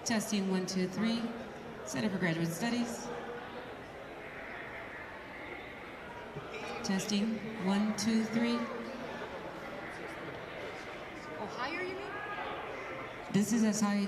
Testing 1, 2, 3. Center for Graduate Studies. Testing 1, 2, 3. Oh, higher you mean? This is as high.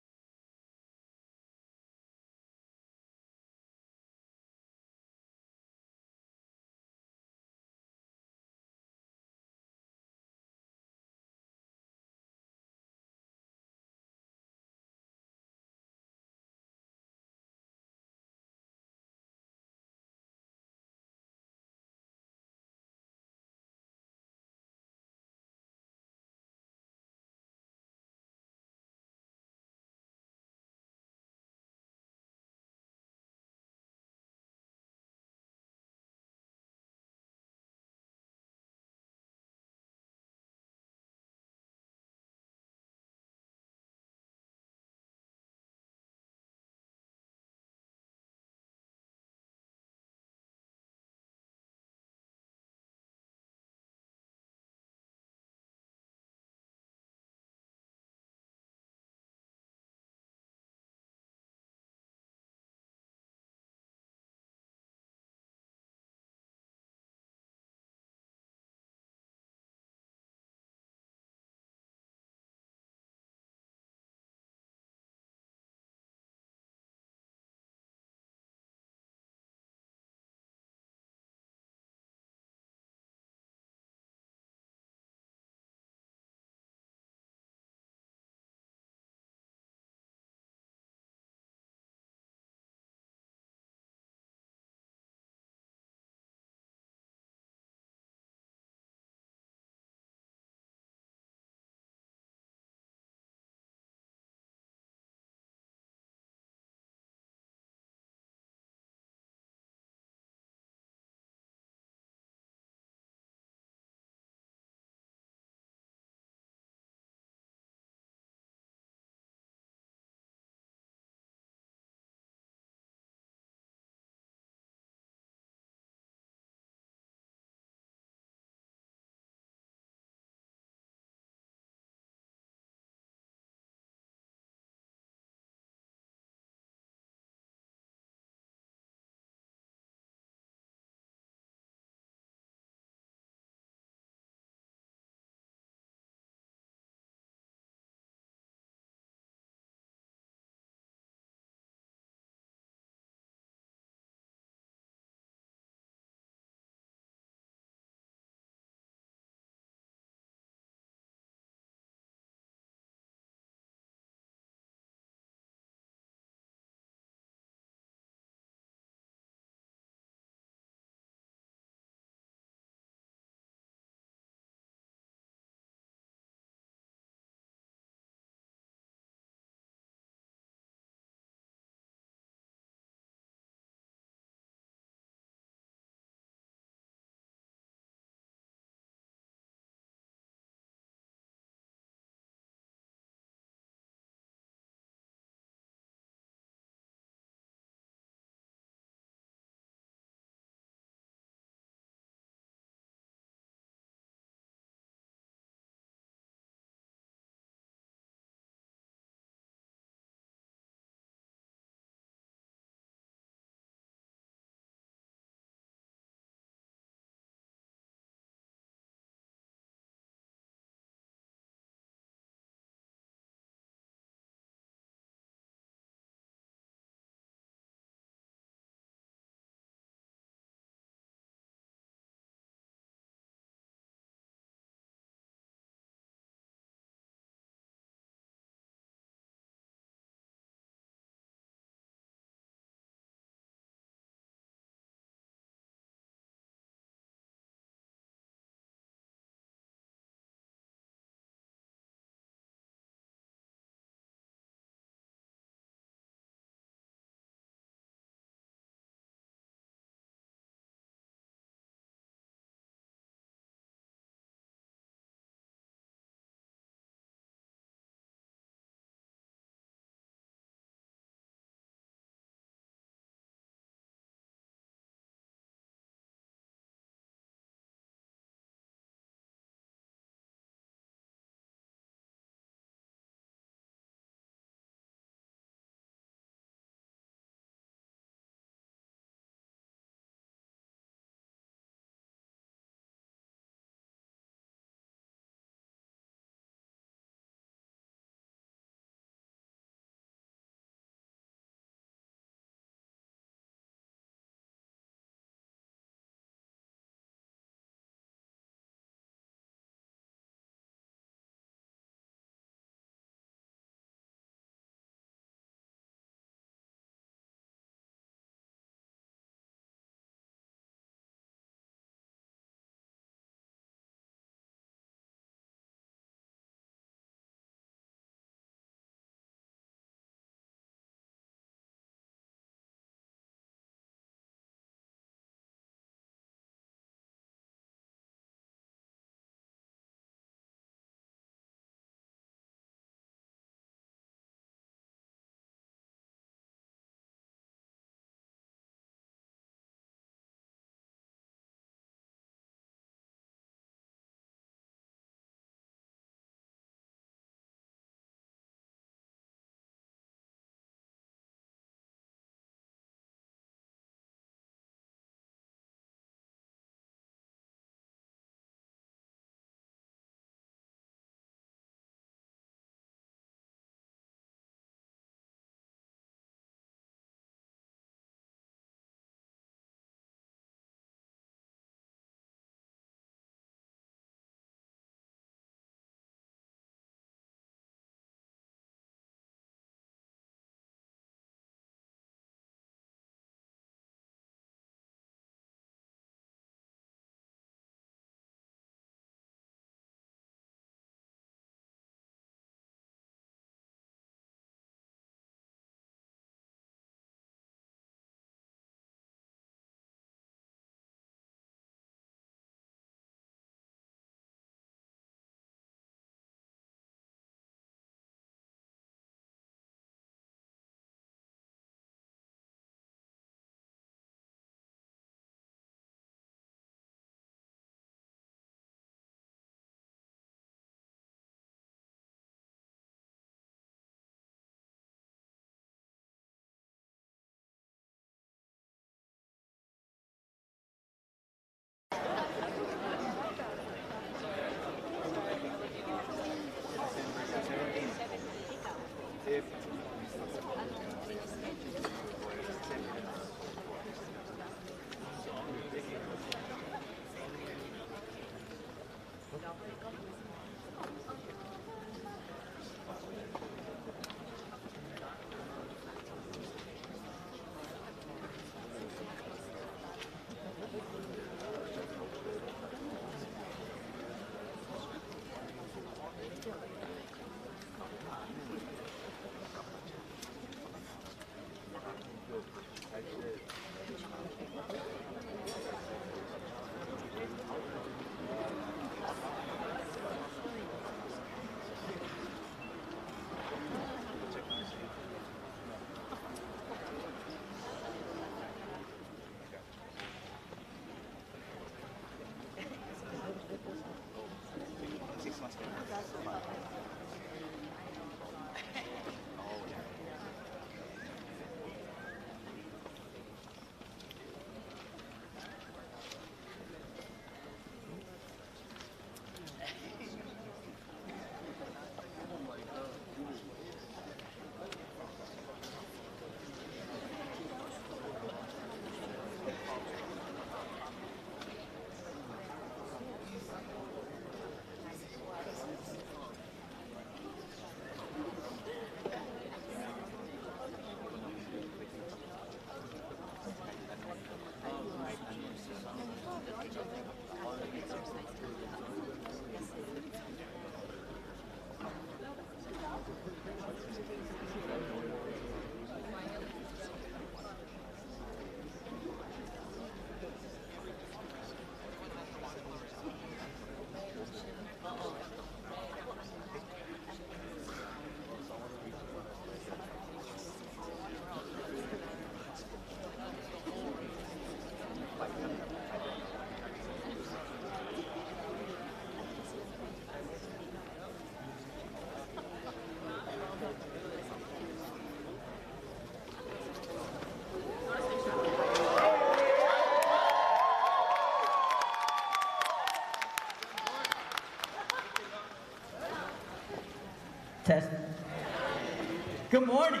Good morning.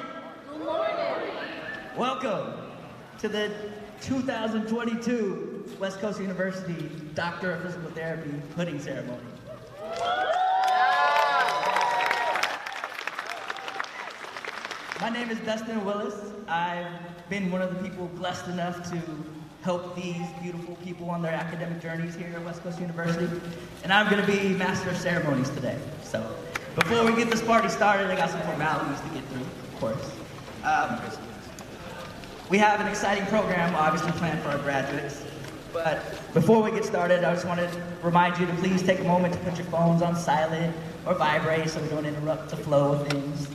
Good morning. Welcome to the 2022 West Coast University Doctor of Physical Therapy Hooding Ceremony. My name is Dustin Willis. I've been one of the people blessed enough to help these beautiful people on their academic journeys here at West Coast University. And I'm going to be Master of Ceremonies today. So before we get this party started, I got some formalities to get through, of course. We have an exciting program obviously planned for our graduates. But before we get started, I just want to remind you to please take a moment to put your phones on silent or vibrate so we don't interrupt the flow of things.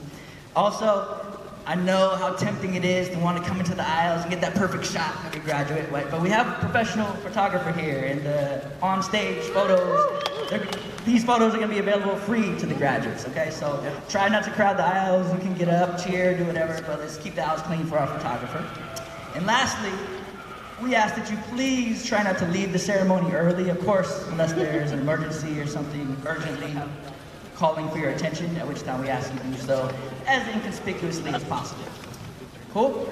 Also, I know how tempting it is to want to come into the aisles and get that perfect shot of your graduate, right? But we have a professional photographer here, and on-stage photos, these photos are going to be available free to the graduates, okay? So try not to crowd the aisles. You can get up, cheer, do whatever, but let's keep the aisles clean for our photographer. And lastly, we ask that you please try not to leave the ceremony early, of course, unless there's an emergency or something urgently calling for your attention, at which time we ask you to do so as inconspicuously as possible. Cool?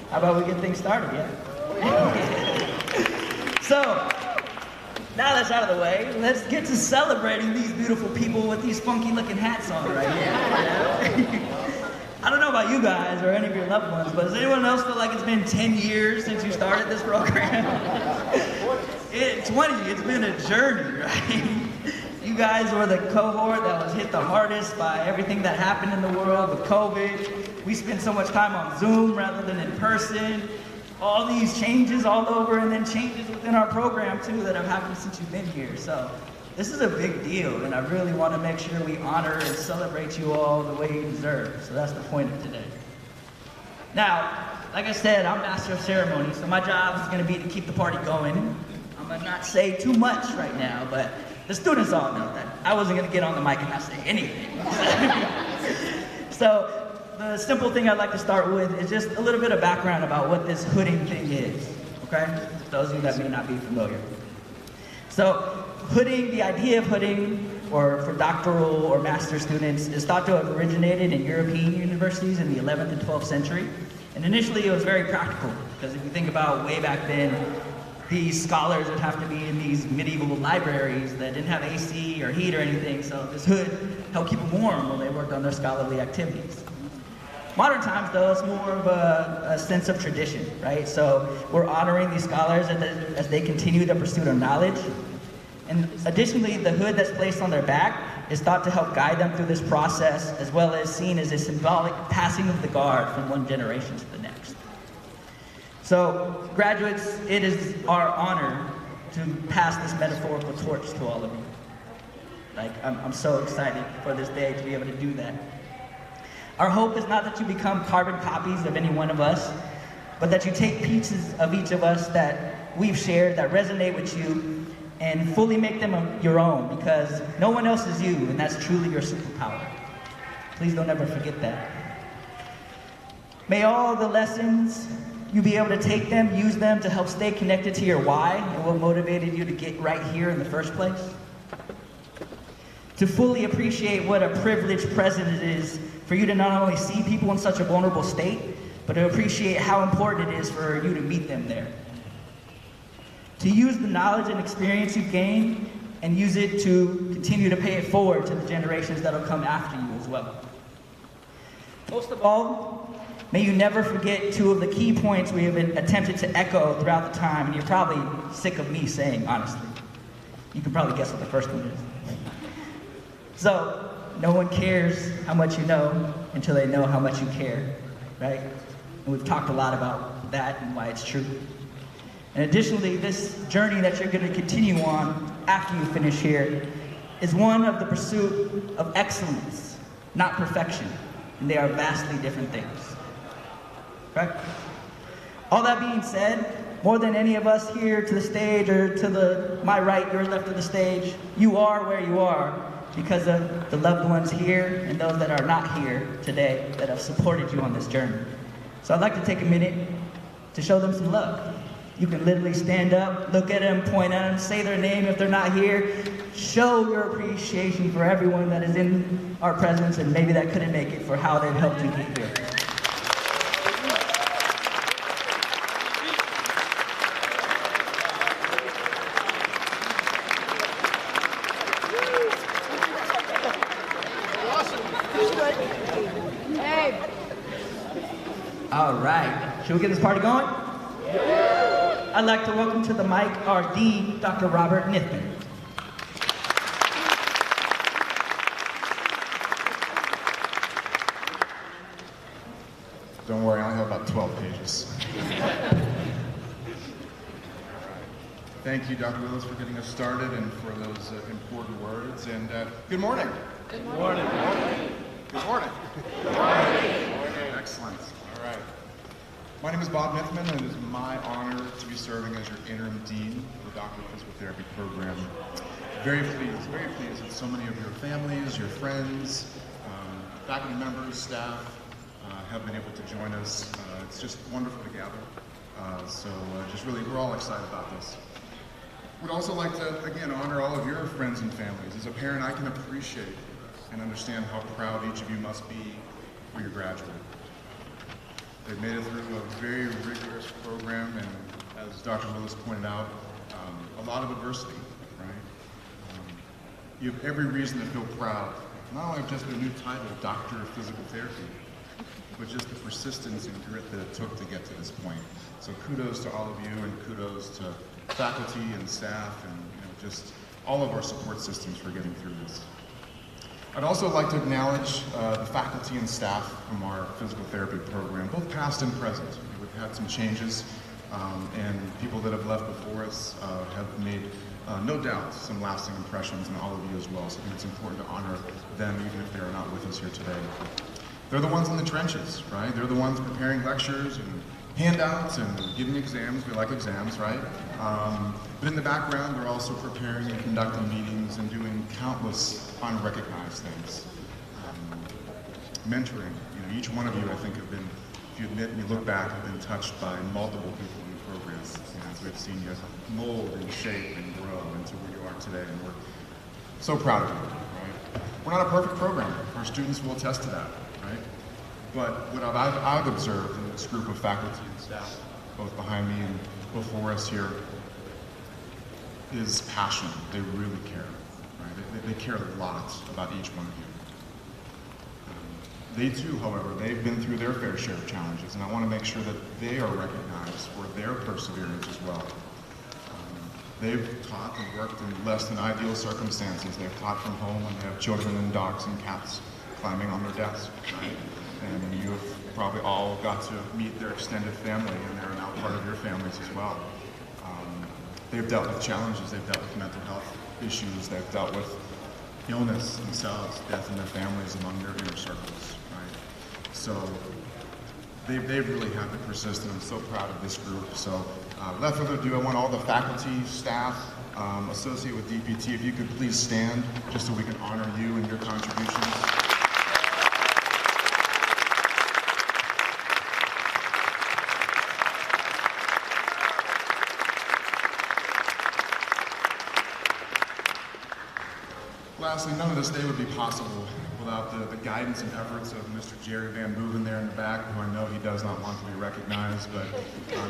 How about we get things started, yeah? So, now that's out of the way, let's get to celebrating these beautiful people with these funky looking hats on right here. I don't know about you guys or any of your loved ones, but does anyone else feel like it's been 10 years since you started this program? 20, it's been a journey, right? You guys were the cohort that was hit the hardest by everything that happened in the world with COVID. We spent so much time on Zoom rather than in person. All these changes all over, and then changes within our program too that have happened since you've been here. So this is a big deal, and I really want to make sure we honor and celebrate you all the way you deserve. So that's the point of today. Now, like I said, I'm Master of Ceremonies, so my job is going to be to keep the party going. I'm going to not say too much right now, but the students all know that. I wasn't going to get on the mic and not say anything. So the simple thing I'd like to start with is just a little bit of background about what this hooding thing is, okay? Those of you that may not be familiar. So hooding, the idea of hooding, or for doctoral or master students, is thought to have originated in European universities in the 11th and 12th century. And initially it was very practical, because if you think about way back then, these scholars would have to be in these medieval libraries that didn't have AC or heat or anything, so this hood helped keep them warm while they worked on their scholarly activities. Modern times, though, it's more of a sense of tradition, right? So we're honoring these scholars as they continue the pursuit of knowledge. And additionally, the hood that's placed on their back is thought to help guide them through this process, as well as seen as a symbolic passing of the guard from one generation to the next. So, graduates, it is our honor to pass this metaphorical torch to all of you. Like, I'm so excited for this day to be able to do that. Our hope is not that you become carbon copies of any one of us, but that you take pieces of each of us that we've shared, that resonate with you, and fully make them your own, because no one else is you, and that's truly your superpower. Please don't ever forget that. May all the lessons you be able to take them, use them to help stay connected to your why and what motivated you to get right here in the first place. To fully appreciate what a privileged present it is for you to not only see people in such a vulnerable state, but to appreciate how important it is for you to meet them there. To use the knowledge and experience you've gained and use it to continue to pay it forward to the generations that'll come after you as well. Most of all, may you never forget two of the key points we have attempted to echo throughout the time, and you're probably sick of me saying, honestly. You can probably guess what the first one is. So, no one cares how much you know until they know how much you care, right? And we've talked a lot about that and why it's true. And additionally, this journey that you're going to continue on after you finish here is one of the pursuit of excellence, not perfection. And they are vastly different things. Correct? All that being said, more than any of us here to the stage or to my right, your left of the stage, you are where you are because of the loved ones here and those that are not here today that have supported you on this journey. So I'd like to take a minute to show them some love. You can literally stand up, look at them, point at them, say their name if they're not here. Show your appreciation for everyone that is in our presence and maybe that couldn't make it, for how they've helped you get here. All right, should we get this party going? I'd like to welcome to the mic our Dean, Dr. Robert Nithman. Don't worry, I only have about 12 pages. Thank you, Dr. Willis, for getting us started and for those important words. And good morning. Good morning. Good morning. Good morning. Excellent. All right. My name is Bob Nithman, and it is my honor to be serving as your interim dean for the Doctor of Physical Therapy program. Very pleased that so many of your families, your friends, faculty members, staff have been able to join us. It's just wonderful to gather. Just really, we're all excited about this. Would also like to, again, honor all of your friends and families. As a parent, I can appreciate and understand how proud each of you must be for your graduate. They've made it through a very rigorous program, and as Dr. Willis pointed out, a lot of adversity, right? You have every reason to feel proud, not only of just their new title, Doctor of Physical Therapy, but just the persistence and grit that it took to get to this point. So kudos to all of you, and kudos to faculty and staff, and just all of our support systems for getting through this. I'd also like to acknowledge the faculty and staff from our physical therapy program, both past and present. We've had some changes, and people that have left before us have made, no doubt, some lasting impressions on all of you as well. So I think it's important to honor them, even if they're not with us here today. They're the ones in the trenches, right? They're the ones preparing lectures and handouts and giving exams. We like exams, right? But in the background, they're also preparing and conducting meetings and doing countless unrecognized things. Mentoring. Each one of you, I think, have been, if you admit and you look back, have been touched by multiple people in the program. As we've seen you mold and shape and grow into where you are today, and we're so proud of you, right? We're not a perfect program. Our students will attest to that, right? But what I've observed in this group of faculty and staff, both behind me and before us here, is passion. They really care, right? They care a lot about each one of you. They too, however, they've been through their fair share of challenges, and I want to make sure that they are recognized for their perseverance as well. They've taught and worked in less than ideal circumstances. They've taught from home when they have children and dogs and cats climbing on their desk, right? And you have probably all got to meet their extended family, and they're now part of your families as well. They've dealt with challenges, they've dealt with mental health issues, they've dealt with illness themselves, death in their families, among their inner circles, right? So they've really had to persist, and I'm so proud of this group. So without further ado, I want all the faculty, staff, associated with DPT, if you could please stand, just so we can honor you and your contributions. Lastly, none of this day would be possible without the guidance and efforts of Mr. Jerry Van Boeven there in the back, who I know he does not want to be recognized, but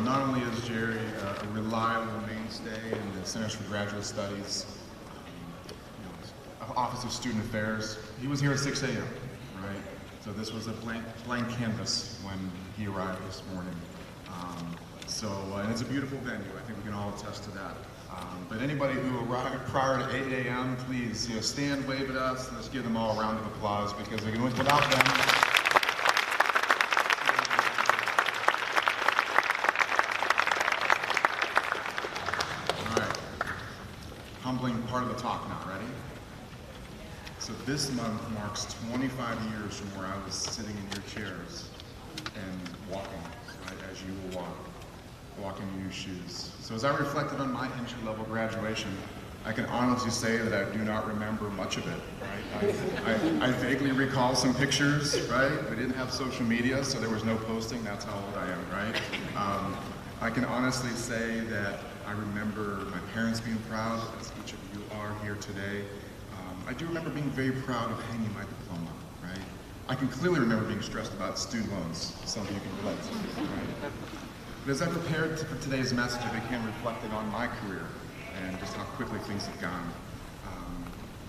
not only is Jerry a reliable mainstay in the Centers for Graduate Studies, Office of Student Affairs, he was here at 6 a.m., right? So this was a blank canvas when he arrived this morning. And it's a beautiful venue. I think we can all attest to that. But anybody who arrived prior to 8 a.m., please stand, wave at us, and let's give them all a round of applause, because without them, all right, humbling part of the talk now, ready? So this month marks 25 years from where I was sitting in your chairs and walking, right, as you will walk in your shoes. So as I reflected on my entry-level graduation, I can honestly say that I do not remember much of it, right? I vaguely recall some pictures, right? We didn't have social media, so there was no posting. That's how old I am, right? I can honestly say that I remember my parents being proud, as each of you are here today. I do remember being very proud of hanging my diploma, right? I can clearly remember being stressed about student loans. Some of you can relate, right? But as I prepared for today's message, I began reflecting on my career and just how quickly things have gone.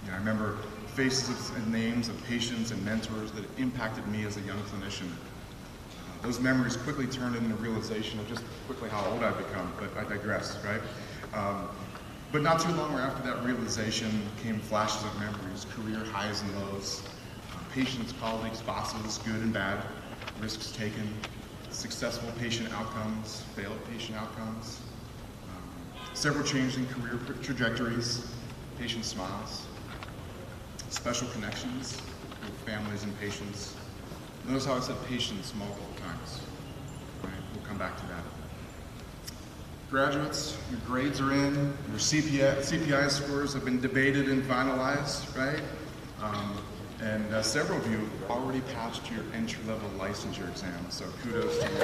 I remember faces and names of patients and mentors that impacted me as a young clinician. Those memories quickly turned into a realization of just quickly how old I've become, but I digress, right? But not too long after that realization came flashes of memories, career highs and lows, patients, colleagues, bosses, good and bad, risks taken, successful patient outcomes, failed patient outcomes, several changes in career trajectories, patient smiles, special connections with families and patients. Notice how I said patients multiple times, right? We'll come back to that. Graduates, your grades are in, your CPI scores have been debated and finalized, right? And several of you have already passed your entry-level licensure exam, so kudos to you.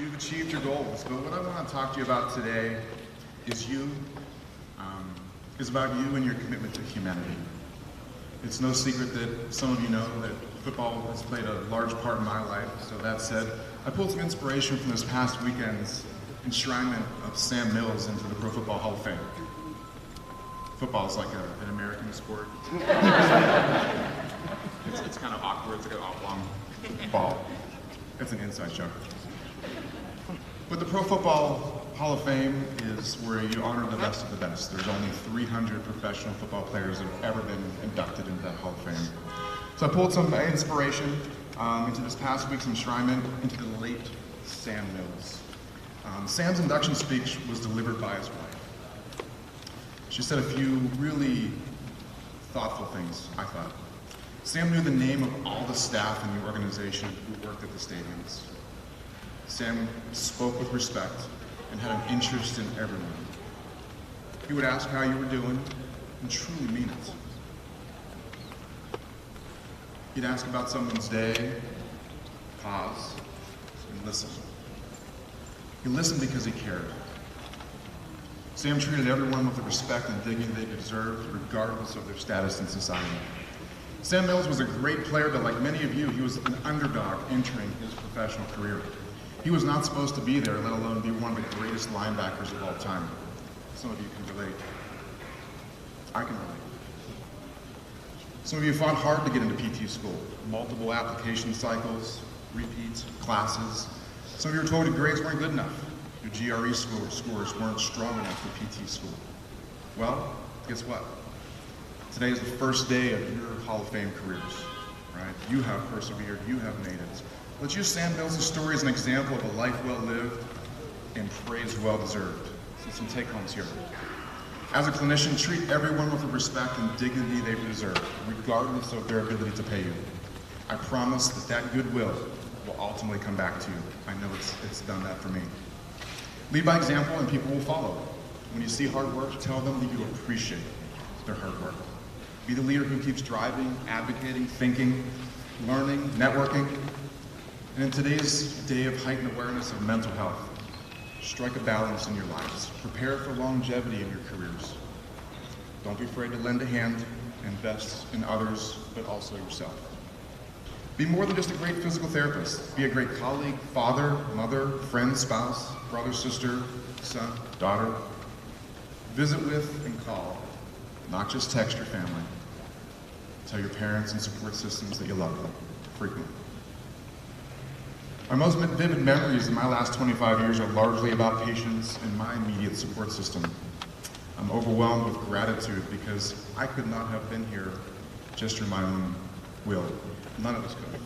You've achieved your goals, but what I want to talk to you about today is about you and your commitment to humanity. It's no secret that some of you know that football has played a large part in my life. So that said, I pulled some inspiration from this past weekend's enshrinement of Sam Mills into the Pro Football Hall of Fame. Football is like an American sport. It's kind of awkward. It's like an oblong ball. It's an inside joke. But the Pro Football Hall of Fame is where you honor the best of the best. There's only 300 professional football players that have ever been inducted into that Hall of Fame. So I pulled some inspiration into this past week's enshrinement into the late Sam Mills. Sam's induction speech was delivered by his wife. She said a few really thoughtful things, I thought. Sam knew the name of all the staff in the organization who worked at the stadiums. Sam spoke with respect and had an interest in everyone. He would ask how you were doing and truly mean it. He'd ask about someone's day, pause, and listen. He listened because he cared. Sam treated everyone with the respect and dignity they deserved, regardless of their status in society. Sam Mills was a great player, but like many of you, he was an underdog entering his professional career. He was not supposed to be there, let alone be one of the greatest linebackers of all time. Some of you can relate. I can relate. Some of you fought hard to get into PT school. Multiple application cycles, repeats, classes. Some of you were told your grades weren't good enough. Your GRE scores weren't strong enough for PT school. Well, guess what? Today is the first day of your Hall of Fame careers, right? You have persevered, you have made it. Let's use Sam Mills' story as an example of a life well lived and praise well deserved. So some take-homes here. As a clinician, treat everyone with the respect and dignity they deserve, regardless of their ability to pay you. I promise that goodwill will ultimately come back to you. I know it's done that for me. Lead by example and people will follow. When you see hard work, tell them that you appreciate their hard work. Be the leader who keeps driving, advocating, thinking, learning, networking. And in today's day of heightened awareness of mental health, strike a balance in your lives. Prepare for longevity in your careers. Don't be afraid to lend a hand, invest in others, but also yourself. Be more than just a great physical therapist. Be a great colleague, father, mother, friend, spouse, brother, sister, son, daughter. Visit with and call, not just text your family. Tell your parents and support systems that you love them frequently. My most vivid memories in my last 25 years are largely about patients and my immediate support system. I'm overwhelmed with gratitude because I could not have been here just through my own will. None of us could have.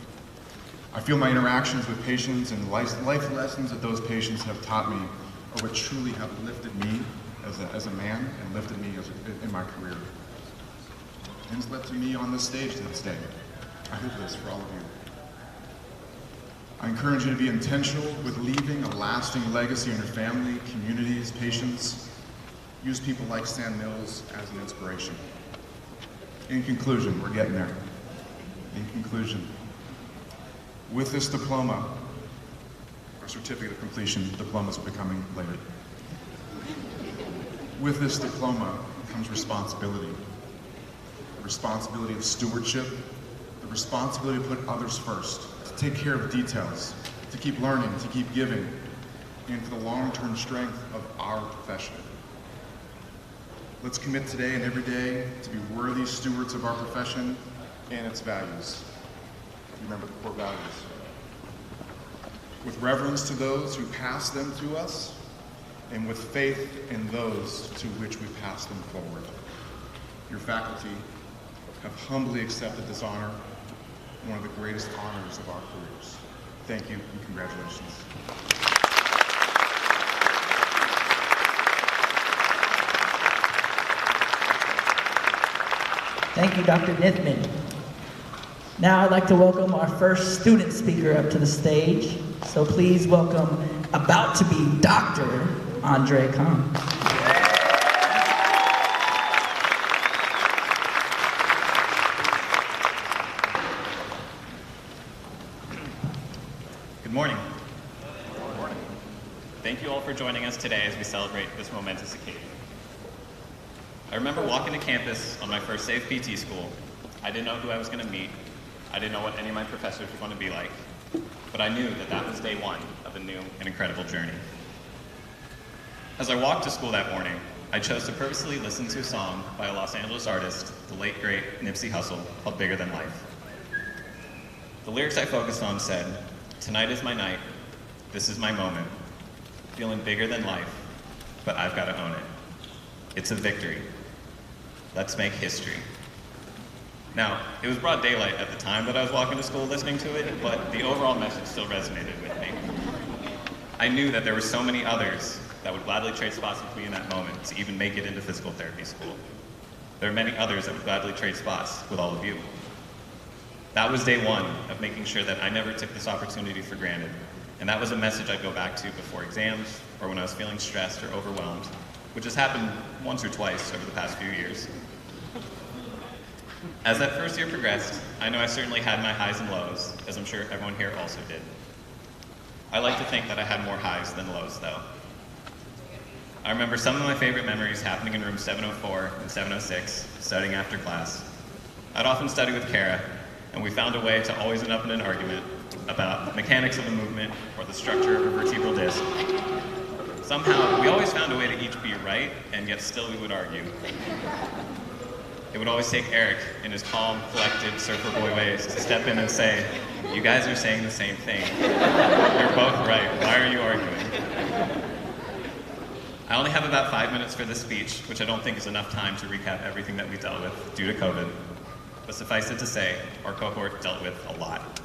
I feel my interactions with patients and life lessons that those patients have taught me are what truly have lifted me as a man and lifted me in my career. And it's led to me on this stage to this day. I hope this for all of you. I encourage you to be intentional with leaving a lasting legacy in your family, communities, patients. Use people like Sam Mills as an inspiration. In conclusion, we're getting there. In conclusion, with this diploma, or certificate of completion, diplomas are becoming later. With this diploma comes responsibility. The responsibility of stewardship, the responsibility to put others first, to take care of details, to keep learning, to keep giving, and for the long-term strength of our profession. Let's commit today and every day to be worthy stewards of our profession and its values. Remember the core values. With reverence to those who pass them to us, and with faith in those to which we pass them forward. Your faculty have humbly accepted this honor, one of the greatest honors of our careers. Thank you and congratulations. Thank you, Dr. Nithman. Now I'd like to welcome our first student speaker up to the stage. So please welcome, about to be Dr. Andre Kahn. Good morning. Good morning. Thank you all for joining us today as we celebrate this momentous occasion. I remember walking to campus on my first day of PT school. I didn't know who I was going to meet. I didn't know what any of my professors were going to be like. But I knew that that was day one of a new and incredible journey. As I walked to school that morning, I chose to purposely listen to a song by a Los Angeles artist, the late great Nipsey Hussle, called Bigger Than Life. The lyrics I focused on said, "Tonight is my night, this is my moment, feeling bigger than life, but I've got to own it. It's a victory. Let's make history." Now, it was broad daylight at the time that I was walking to school listening to it, but the overall message still resonated with me. I knew that there were so many others that would gladly trade spots with me in that moment to even make it into physical therapy school. There are many others that would gladly trade spots with all of you. That was day one of making sure that I never took this opportunity for granted, and that was a message I'd go back to before exams or when I was feeling stressed or overwhelmed, which has happened once or twice over the past few years. As that first year progressed, I know I certainly had my highs and lows, as I'm sure everyone here also did. I like to think that I had more highs than lows, though. I remember some of my favorite memories happening in room 704 and 706, studying after class. I'd often study with Kara, and we found a way to always end up in an argument about the mechanics of a movement or the structure of a vertebral disc. Somehow, we always found a way to each be right, and yet still we would argue. It would always take Eric, in his calm, collected, surfer boy ways, to step in and say, "You guys are saying the same thing. You're both right. Why are you arguing?" I only have about 5 minutes for this speech, which I don't think is enough time to recap everything that we dealt with due to COVID. But suffice it to say, our cohort dealt with a lot.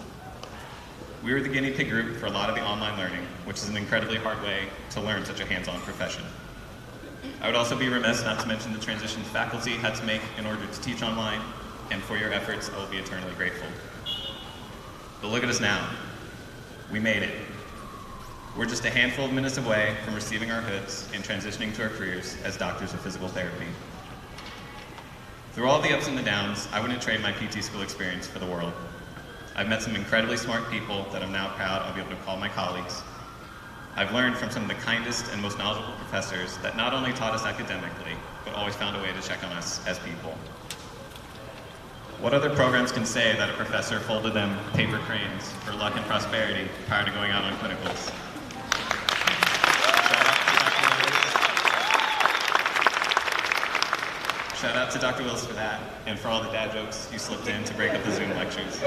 We were the guinea pig group for a lot of the online learning, which is an incredibly hard way to learn such a hands-on profession. I would also be remiss not to mention the transitions faculty had to make in order to teach online, and for your efforts, I will be eternally grateful. But look at us now. We made it. We're just a handful of minutes away from receiving our hoods and transitioning to our careers as doctors of physical therapy. Through all the ups and the downs, I wouldn't trade my PT school experience for the world. I've met some incredibly smart people that I'm now proud I'll be able to call my colleagues. I've learned from some of the kindest and most knowledgeable professors that not only taught us academically, but always found a way to check on us as people. What other programs can say that a professor folded them paper cranes for luck and prosperity prior to going out on clinicals? Shout out to Dr. Willis for that, and for all the dad jokes you slipped in to break up the Zoom lectures.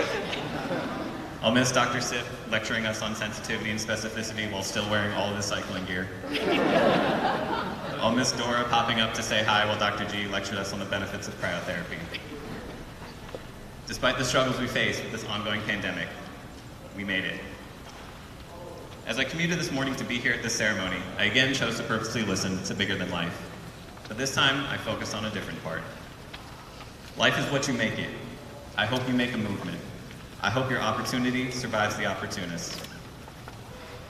I'll miss Dr. Sip lecturing us on sensitivity and specificity while still wearing all of his cycling gear. I'll miss Dora popping up to say hi while Dr. G lectured us on the benefits of cryotherapy. Despite the struggles we face with this ongoing pandemic, we made it. As I commuted this morning to be here at this ceremony, I again chose to purposely listen to Bigger Than Life. But this time, I focused on a different part. Life is what you make it. I hope you make a movement. I hope your opportunity survives the opportunist.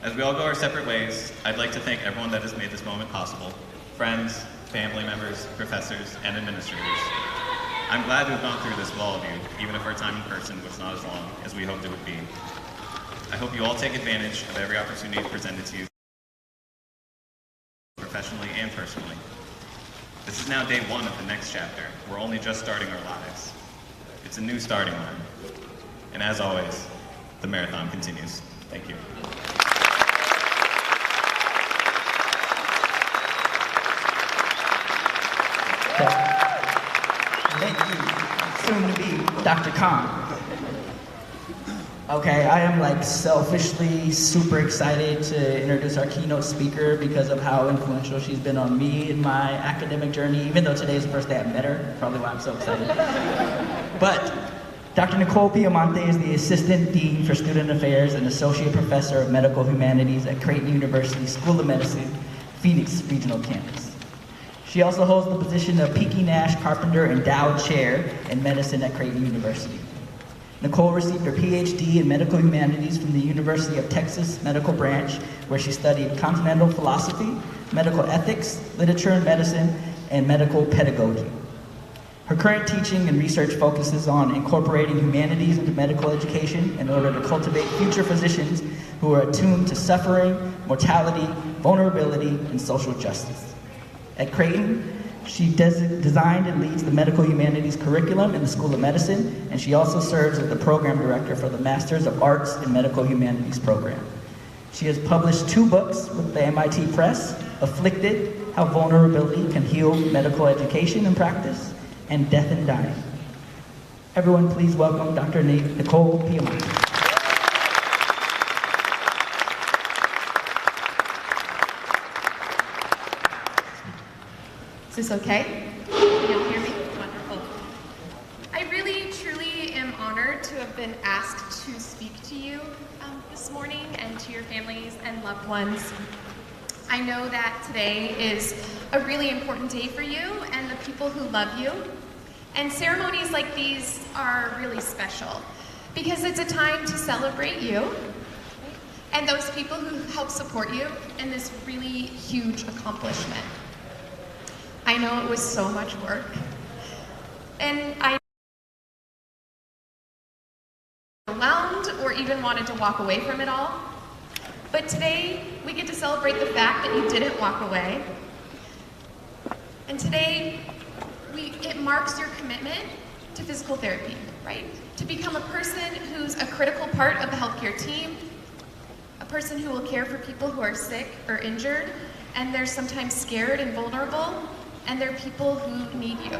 As we all go our separate ways, I'd like to thank everyone that has made this moment possible. Friends, family members, professors, and administrators. I'm glad to have gone through this with all of you, even if our time in person was not as long as we hoped it would be. I hope you all take advantage of every opportunity presented to you professionally and personally. This is now day one of the next chapter. We're only just starting our lives. It's a new starting line. And as always, the marathon continues. Thank you. Thank you, soon to be Dr. Khan. Okay, I am like selfishly super excited to introduce our keynote speaker because of how influential she's been on me in my academic journey, even though today's the first day I met her, probably why I'm so excited. But Dr. Nicole Piemonte is the Assistant Dean for Student Affairs and Associate Professor of Medical Humanities at Creighton University School of Medicine, Phoenix Regional Campus. She also holds the position of Peaky Nash Carpenter Endowed Chair in Medicine at Creighton University. Nicole received her PhD in Medical Humanities from the University of Texas Medical Branch, where she studied continental philosophy, medical ethics, literature and medicine, and medical pedagogy. Her current teaching and research focuses on incorporating humanities into medical education in order to cultivate future physicians who are attuned to suffering, mortality, vulnerability, and social justice. At Creighton, she designed and leads the medical humanities curriculum in the School of Medicine, and she also serves as the program director for the Masters of Arts in Medical Humanities program. She has published 2 books with the MIT Press, Afflicted, How Vulnerability Can Heal Medical Education and Practice, and Death and Dying. Everyone please welcome Dr. Nicole Piemonte. Is this okay? Can y'all hear me? Wonderful. I really, truly am honored to have been asked to speak to you this morning and to your families and loved ones. I know that today is a really important day for you and the people who love you. And ceremonies like these are really special because it's a time to celebrate you and those people who help support you in this really huge accomplishment. I know it was so much work, and I overwhelmed or even wanted to walk away from it all. But today, we get to celebrate the fact that you didn't walk away. And today, it marks your commitment to physical therapy, right? To become a person who's a critical part of the healthcare team, a person who will care for people who are sick or injured, and they're sometimes scared and vulnerable, and they're people who need you.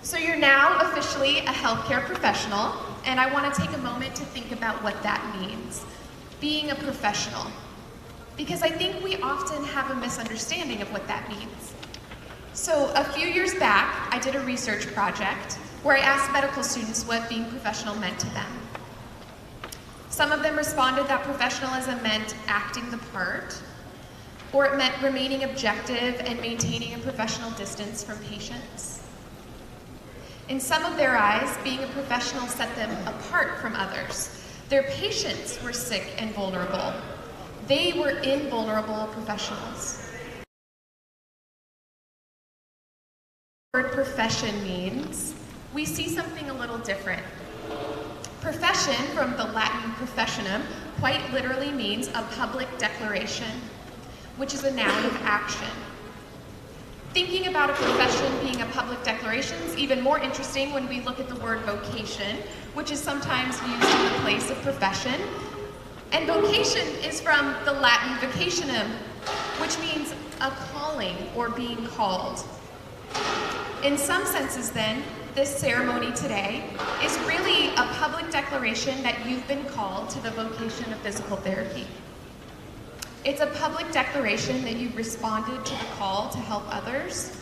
So you're now officially a healthcare professional, and I want to take a moment to think about what that means, being a professional. Because I think we often have a misunderstanding of what that means. So a few years back, I did a research project where I asked medical students what being professional meant to them. Some of them responded that professionalism meant acting the part, or it meant remaining objective and maintaining a professional distance from patients. In some of their eyes, being a professional set them apart from others. Their patients were sick and vulnerable. They were invulnerable professionals. The word profession means we see something a little different. Profession, from the Latin professionum, quite literally means a public declaration, which is a noun of action. Thinking about a profession being a public declaration is even more interesting when we look at the word vocation, which is sometimes used in the place of profession. And vocation is from the Latin vocationum, which means a calling or being called. In some senses then, this ceremony today is really a public declaration that you've been called to the vocation of physical therapy. It's a public declaration that you've responded to the call to help others.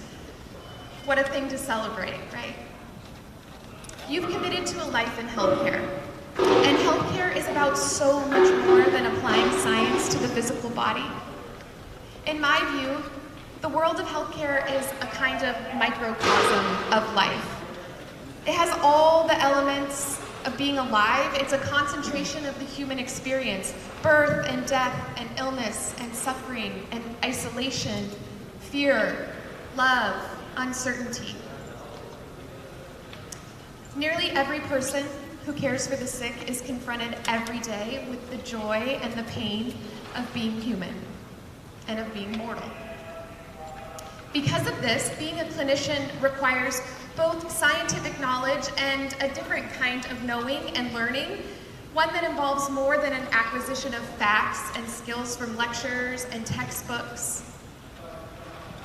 What a thing to celebrate, right? You've committed to a life in healthcare. And healthcare is about so much more than applying science to the physical body. In my view, the world of healthcare is a kind of microcosm of life. It has all the elements of being alive. It's a concentration of the human experience, birth and death and illness and suffering and isolation, fear, love, uncertainty. Nearly every person who cares for the sick is confronted every day with the joy and the pain of being human and of being mortal. Because of this, being a clinician requires both scientific knowledge and a different kind of knowing and learning, one that involves more than an acquisition of facts and skills from lectures and textbooks.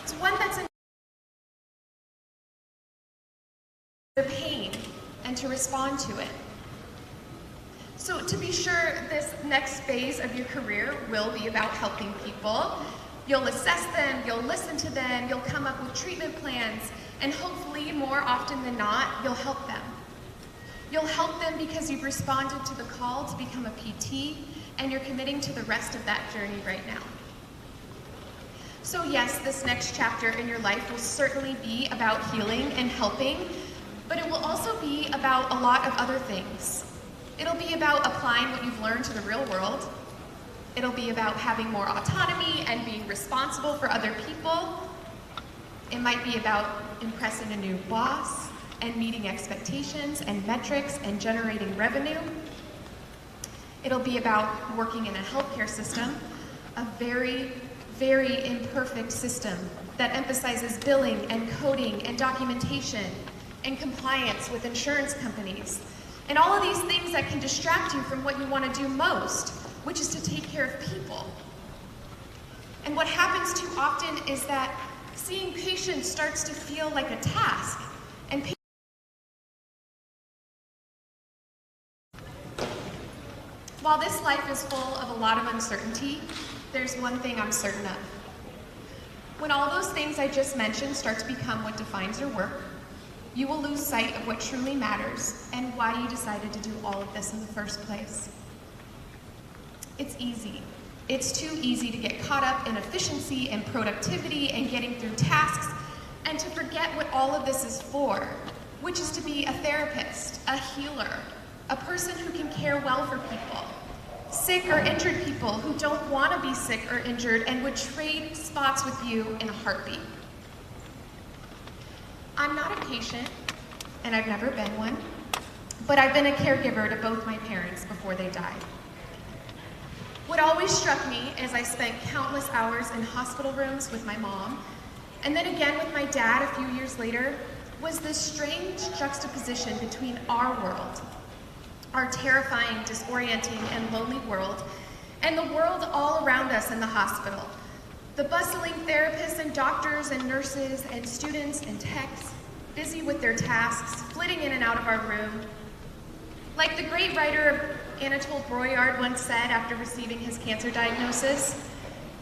It's one that's in the pain and to respond to it. So to be sure, this next phase of your career will be about helping people. You'll assess them, you'll listen to them, you'll come up with treatment plans, and hopefully, more often than not, you'll help them. You'll help them because you've responded to the call to become a PT, and you're committing to the rest of that journey right now. So yes, this next chapter in your life will certainly be about healing and helping, but it will also be about a lot of other things. It'll be about applying what you've learned to the real world. It'll be about having more autonomy and being responsible for other people. It might be about impressing a new boss and meeting expectations and metrics and generating revenue. It'll be about working in a healthcare system, a very, very imperfect system that emphasizes billing and coding and documentation and compliance with insurance companies. And all of these things that can distract you from what you want to do most, which is to take care of people. And what happens too often is that seeing patients starts to feel like a task. And while this life is full of a lot of uncertainty, there's one thing I'm certain of. When all those things I just mentioned start to become what defines your work, you will lose sight of what truly matters and why you decided to do all of this in the first place. It's easy. It's too easy to get caught up in efficiency and productivity and getting through tasks and to forget what all of this is for, which is to be a therapist, a healer, a person who can care well for people, sick or injured people who don't want to be sick or injured and would trade spots with you in a heartbeat. I'm not a patient, and I've never been one, but I've been a caregiver to both my parents before they died. What always struck me as I spent countless hours in hospital rooms with my mom, and then again with my dad a few years later, was this strange juxtaposition between our world, our terrifying, disorienting, and lonely world, and the world all around us in the hospital. The bustling therapists and doctors and nurses and students and techs, busy with their tasks, flitting in and out of our room. Like the great writer Anatole Broyard once said after receiving his cancer diagnosis,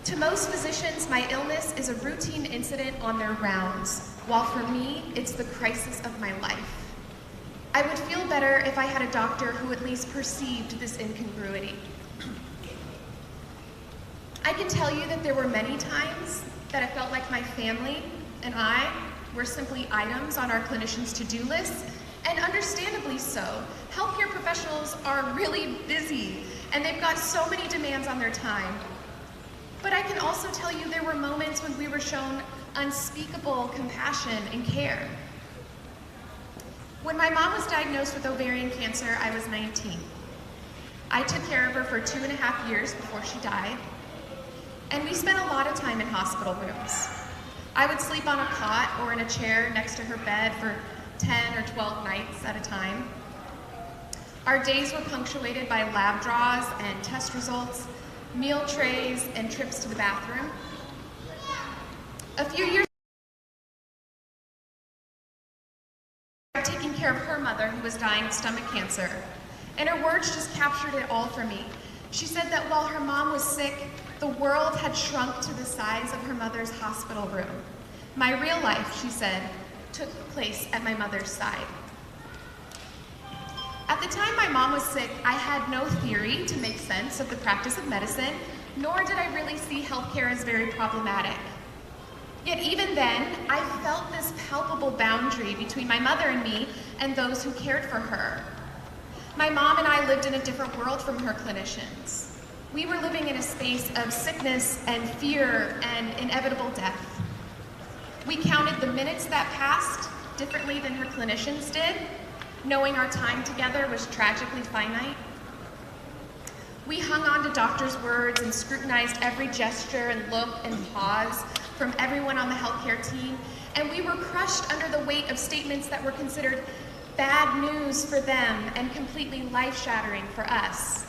"To most physicians, my illness is a routine incident on their rounds, while for me, it's the crisis of my life. I would feel better if I had a doctor who at least perceived this incongruity." I can tell you that there were many times that I felt like my family and I were simply items on our clinicians' to-do lists, and understandably so. Healthcare professionals are really busy, and they've got so many demands on their time. But I can also tell you there were moments when we were shown unspeakable compassion and care. When my mom was diagnosed with ovarian cancer, I was 19. I took care of her for 2.5 years before she died, and we spent a lot of time in hospital rooms. I would sleep on a cot or in a chair next to her bed for 10 or 12 nights at a time. Our days were punctuated by lab draws and test results, meal trays, and trips to the bathroom. A few years ago, taking care of her mother who was dying of stomach cancer, and her words just captured it all for me. She said that while her mom was sick, the world had shrunk to the size of her mother's hospital room. My real life, she said, took place at my mother's side. At the time my mom was sick, I had no theory to make sense of the practice of medicine, nor did I really see healthcare as very problematic. Yet even then, I felt this palpable boundary between my mother and me and those who cared for her. My mom and I lived in a different world from her clinicians. We were living in a space of sickness and fear and inevitable death. We counted the minutes that passed differently than her clinicians did, knowing our time together was tragically finite. We hung on to doctors' words and scrutinized every gesture and look and pause from everyone on the healthcare team, and we were crushed under the weight of statements that were considered bad news for them and completely life-shattering for us.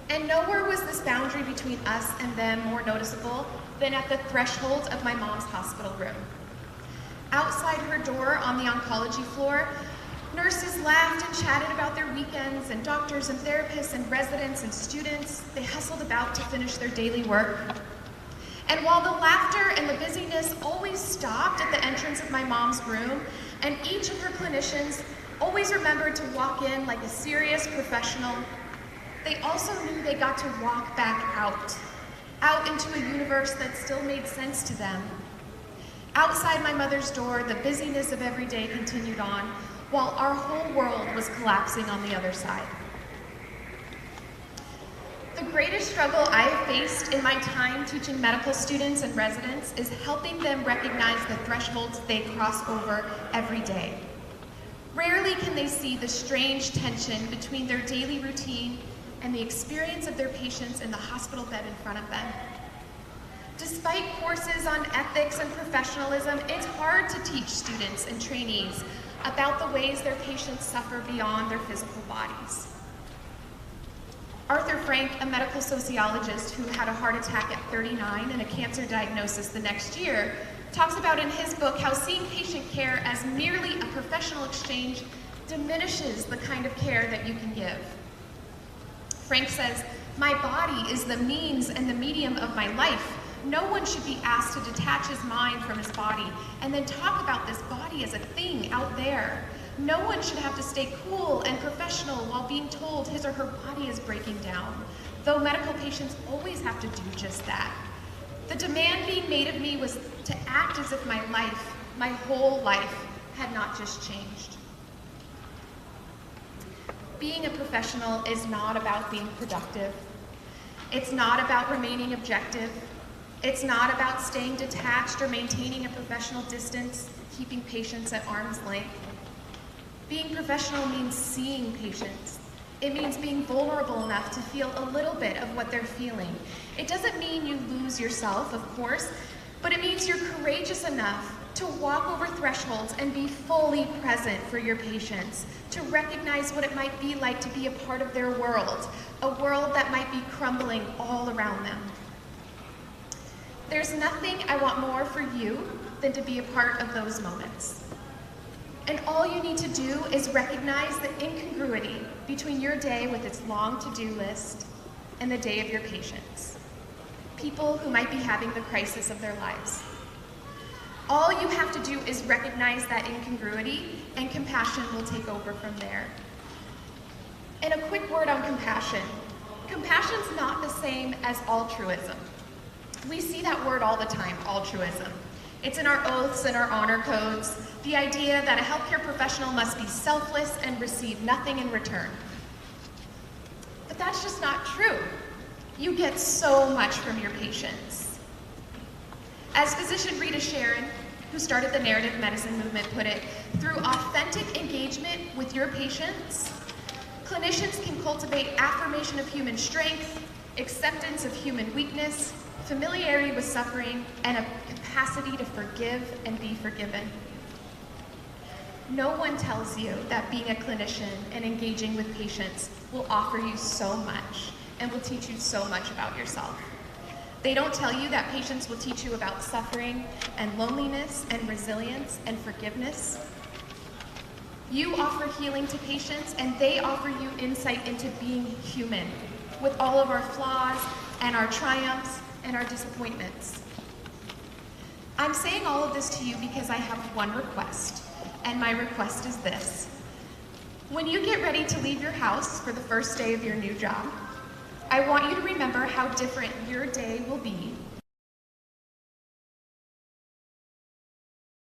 And nowhere was this boundary between us and them more noticeable than at the threshold of my mom's hospital room. Outside her door on the oncology floor, nurses laughed and chatted about their weekends, and doctors and therapists and residents and students, they hustled about to finish their daily work. And while the laughter and the busyness always stopped at the entrance of my mom's room, and each of her clinicians always remembered to walk in like a serious professional, they also knew they got to walk back out into a universe that still made sense to them. Outside my mother's door, the busyness of every day continued on, while our whole world was collapsing on the other side. The greatest struggle I have faced in my time teaching medical students and residents is helping them recognize the thresholds they cross over every day. Rarely can they see the strange tension between their daily routine and the experience of their patients in the hospital bed in front of them. Despite courses on ethics and professionalism, it's hard to teach students and trainees about the ways their patients suffer beyond their physical bodies. Arthur Frank, a medical sociologist who had a heart attack at 39 and a cancer diagnosis the next year, talks about in his book how seeing patient care as merely a professional exchange diminishes the kind of care that you can give. Frank says, "My body is the means and the medium of my life. No one should be asked to detach his mind from his body and then talk about this body as a thing out there. No one should have to stay cool and professional while being told his or her body is breaking down, though medical patients always have to do just that. The demand being made of me was to act as if my life, my whole life, had not just changed." Being a professional is not about being productive. It's not about remaining objective. It's not about staying detached or maintaining a professional distance, keeping patients at arm's length. Being professional means seeing patients. It means being vulnerable enough to feel a little bit of what they're feeling. It doesn't mean you lose yourself, of course, but it means you're courageous enough to walk over thresholds and be fully present for your patients, to recognize what it might be like to be a part of their world, a world that might be crumbling all around them. There's nothing I want more for you than to be a part of those moments. And all you need to do is recognize the incongruity between your day with its long to-do list and the day of your patients, people who might be having the crisis of their lives. All you have to do is recognize that incongruity, and compassion will take over from there. And a quick word on compassion. Compassion's not the same as altruism. We see that word all the time, altruism. It's in our oaths and our honor codes, the idea that a healthcare professional must be selfless and receive nothing in return. But that's just not true. You get so much from your patients. As physician Rita Sharon, who started the narrative medicine movement, put it, through authentic engagement with your patients, clinicians can cultivate affirmation of human strength, acceptance of human weakness, familiarity with suffering, and a capacity to forgive and be forgiven. No one tells you that being a clinician and engaging with patients will offer you so much and will teach you so much about yourself. They don't tell you that patients will teach you about suffering and loneliness and resilience and forgiveness. You offer healing to patients, and they offer you insight into being human, with all of our flaws and our triumphs and our disappointments. I'm saying all of this to you because I have one request, and my request is this. When you get ready to leave your house for the first day of your new job, I want you to remember how different your day will be.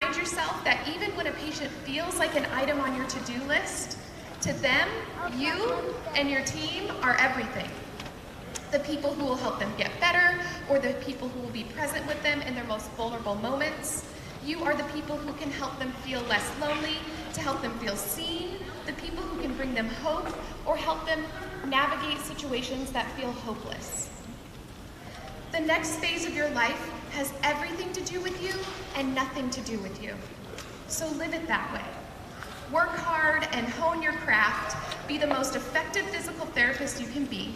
Remind yourself that even when a patient feels like an item on your to-do list, to them, you and your team are everything. The people who will help them get better, or the people who will be present with them in their most vulnerable moments. You are the people who can help them feel less lonely, to help them feel seen, the people who can bring them hope or help them navigate situations that feel hopeless. The next phase of your life has everything to do with you and nothing to do with you. So live it that way. Work hard and hone your craft. Be the most effective physical therapist you can be.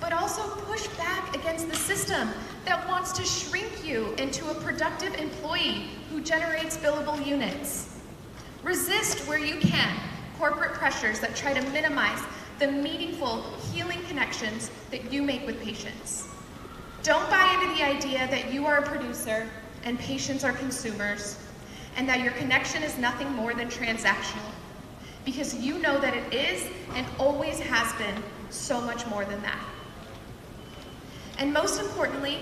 But also push back against the system that wants to shrink you into a productive employee who generates billable units. Resist where you can corporate pressures that try to minimize the meaningful healing connections that you make with patients. Don't buy into the idea that you are a producer and patients are consumers, and that your connection is nothing more than transactional, because you know that it is and always has been so much more than that. And most importantly,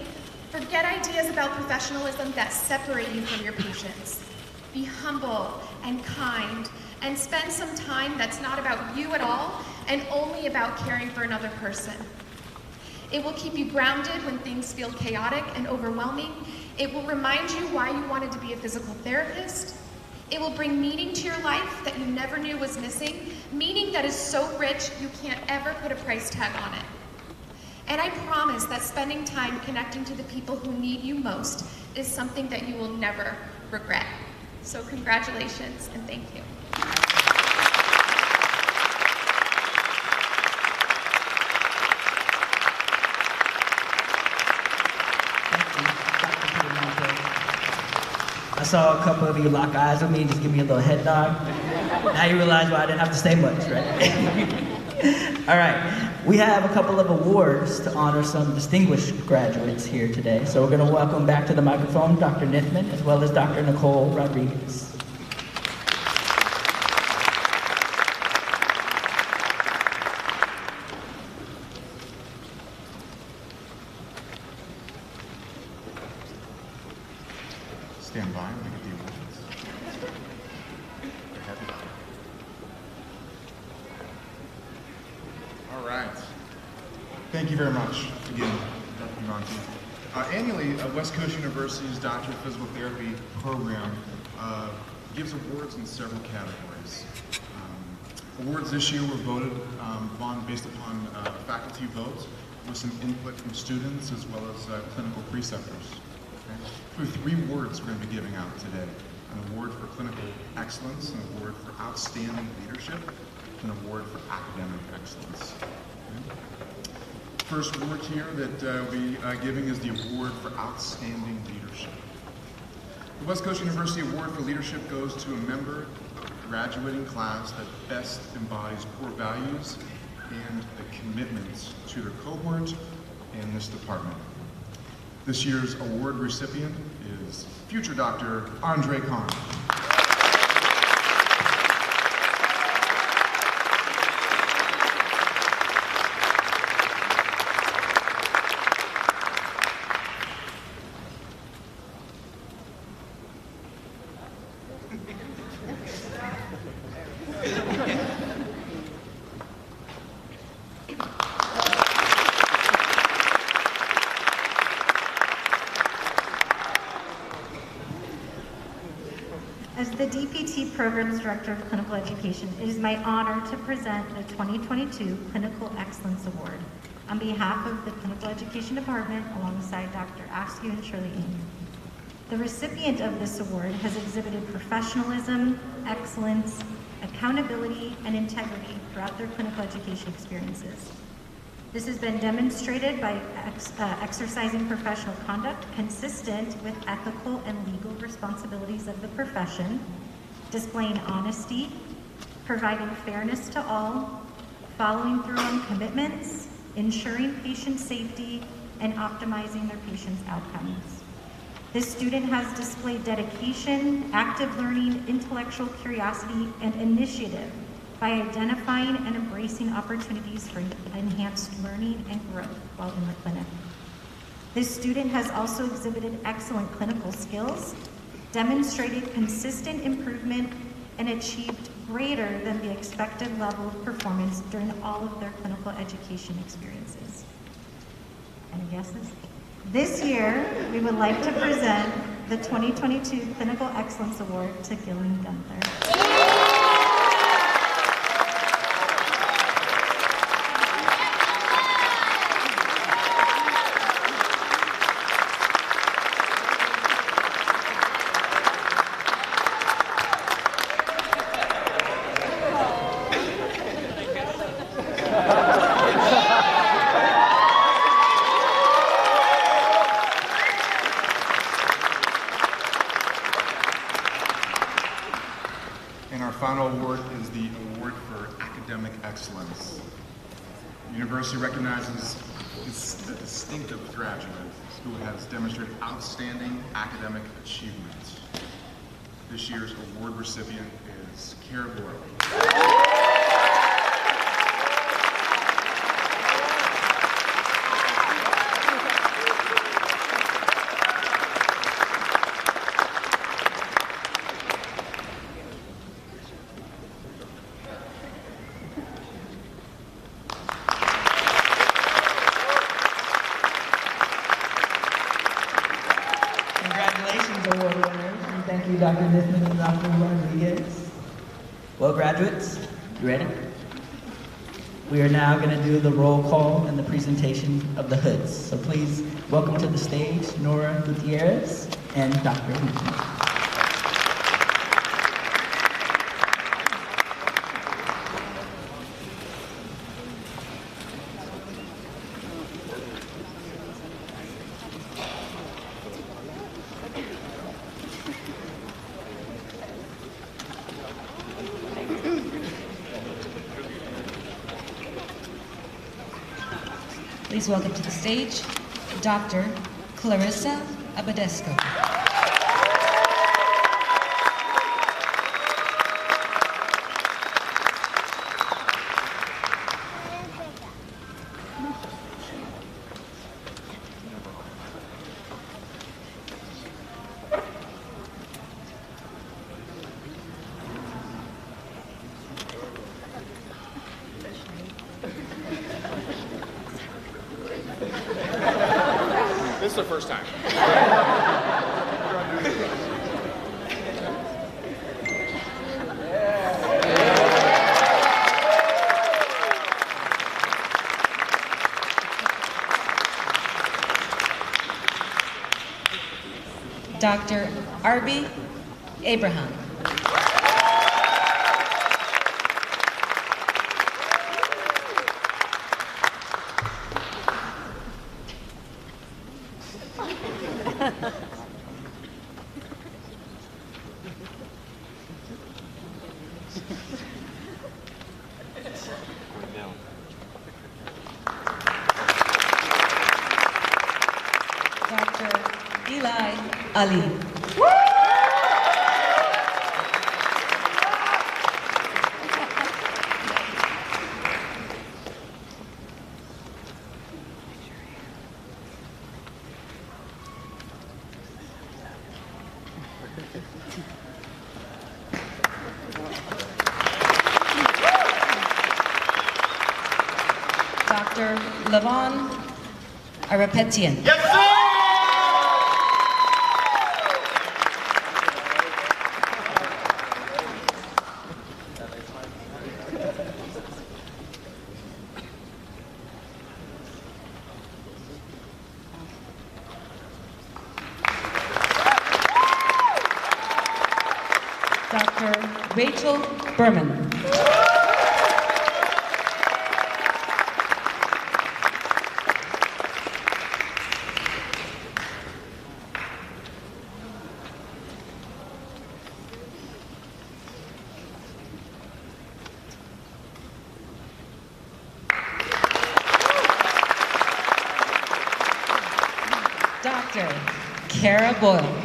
forget ideas about professionalism that separate you from your patients. Be humble and kind, and spend some time that's not about you at all and only about caring for another person. It will keep you grounded when things feel chaotic and overwhelming. It will remind you why you wanted to be a physical therapist. It will bring meaning to your life that you never knew was missing, meaning that is so rich you can't ever put a price tag on it. And I promise that spending time connecting to the people who need you most is something that you will never regret. So congratulations and thank you. I saw a couple of you lock eyes with me and just give me a little head nod. Now you realize why I didn't have to say much, right? All right, we have a couple of awards to honor some distinguished graduates here today. So we're gonna welcome back to the microphone Dr. Nithman as well as Dr. Nicole Rodriguez. Stand by and we get the awards. They're heavy. All right. Thank you very much again, Dr. Monty. Annually, West Coast University's Doctor of Physical Therapy program gives awards in several categories. Awards this year were voted on based upon faculty votes with some input from students as well as clinical preceptors. We have 3 awards we're going to be giving out today. An award for clinical excellence, an award for outstanding leadership, and an award for academic excellence. Okay. First award here that we'll be giving is the award for outstanding leadership. The West Coast University Award for Leadership goes to a member graduating class that best embodies core values and the commitments to their cohort and this department. This year's award recipient is future Dr. Andre Kahn. As the DPT Programs Director of Clinical Education, it is my honor to present the 2022 Clinical Excellence Award on behalf of the Clinical Education Department alongside Dr. Askew and Shirley Ng. The recipient of this award has exhibited professionalism, excellence, accountability, and integrity throughout their clinical education experiences. This has been demonstrated by exercising professional conduct consistent with ethical and legal responsibilities of the profession, displaying honesty, providing fairness to all, following through on commitments, ensuring patient safety, and optimizing their patients' outcomes. This student has displayed dedication, active learning, intellectual curiosity, and initiative by identifying and embracing opportunities for enhanced learning and growth while in the clinic. This student has also exhibited excellent clinical skills, demonstrated consistent improvement, and achieved greater than the expected level of performance during all of their clinical education experiences. Any guesses? This year, we would like to present the 2022 Clinical Excellence Award to Gillian Gunther. And our final award is the Award for Academic Excellence. The university recognizes a distinctive graduate who has demonstrated outstanding academic achievement. This year's award recipient is Kara Boyle. Congratulations, award winners, and thank you, Dr. Nisman and Dr. Rodriguez. Well, graduates, you ready? We are now going to do the roll call and the presentation of the hoods. So please welcome to the stage Nora Gutierrez and Dr. Nisman. Please welcome to the stage Dr. Clarissa Abadesco. This is the first time. Dr. Arby Abraham. Dr. Eli Ali. Dr. Levon Arapetian. Yes, sir! Dr. Rachel Berman. Dr. Kara Boyle.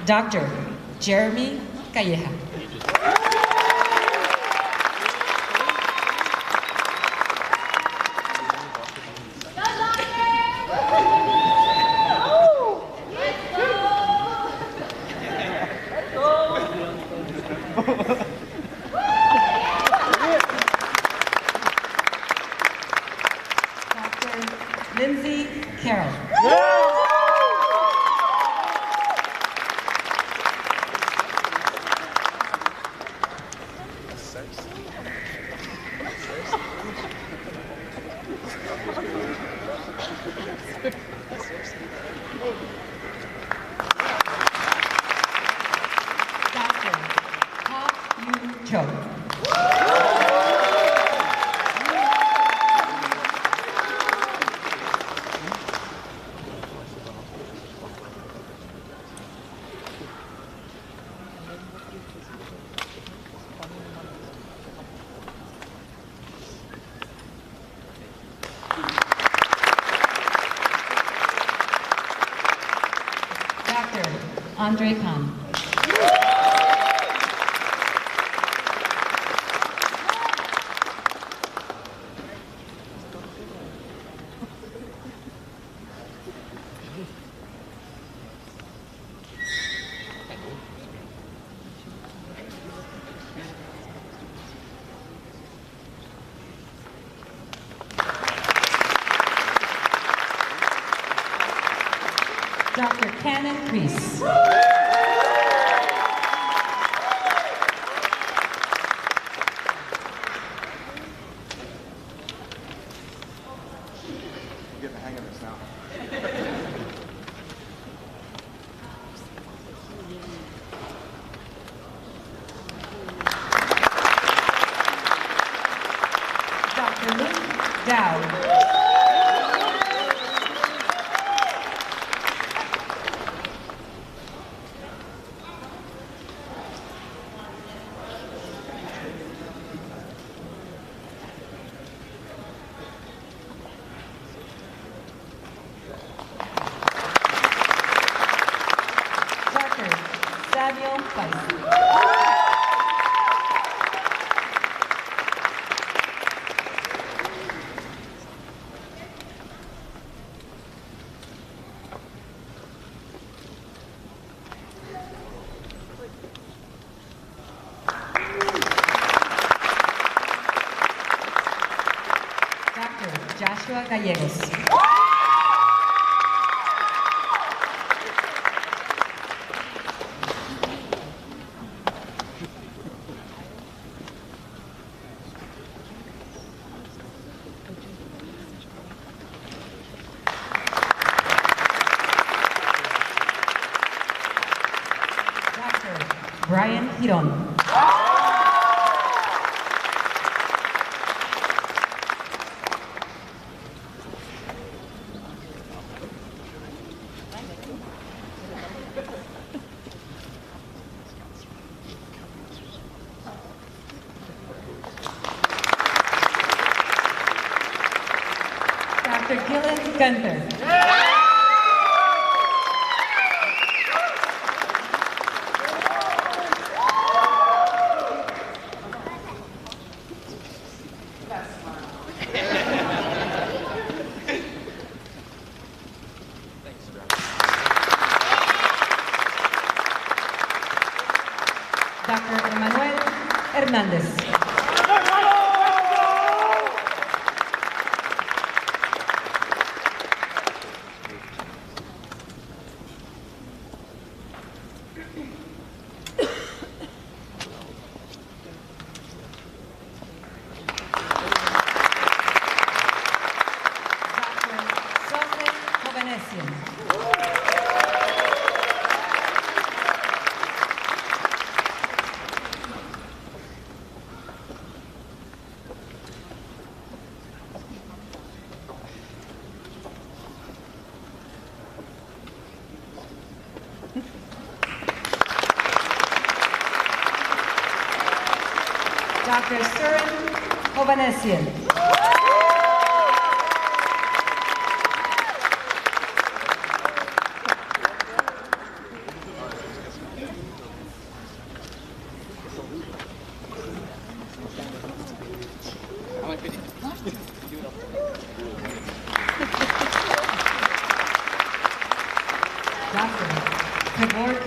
Dr. Jeremy Calleja. Dr. Lindsay Carroll. Dr. Ha Yoon Cho. Dr. Andre Khan. Dr. Cannon Kreese. I'm getting the hang of this now. Dr. Luke Dowd. Dr. Samuel Weiss. Dr. Joshua Gallegos. Dr. Brian Hiron. Dr. Gillen Gunther. Dr. Emmanuel Hernández. Dr. Sophie Hovanesian. Dr. Surin Hovanesian. Dr. Kevork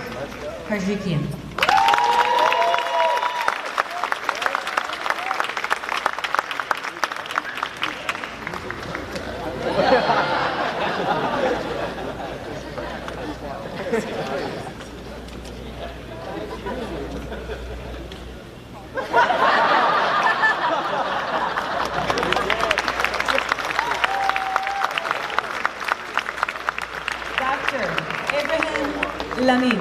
Karzikian. Abraham Lamin.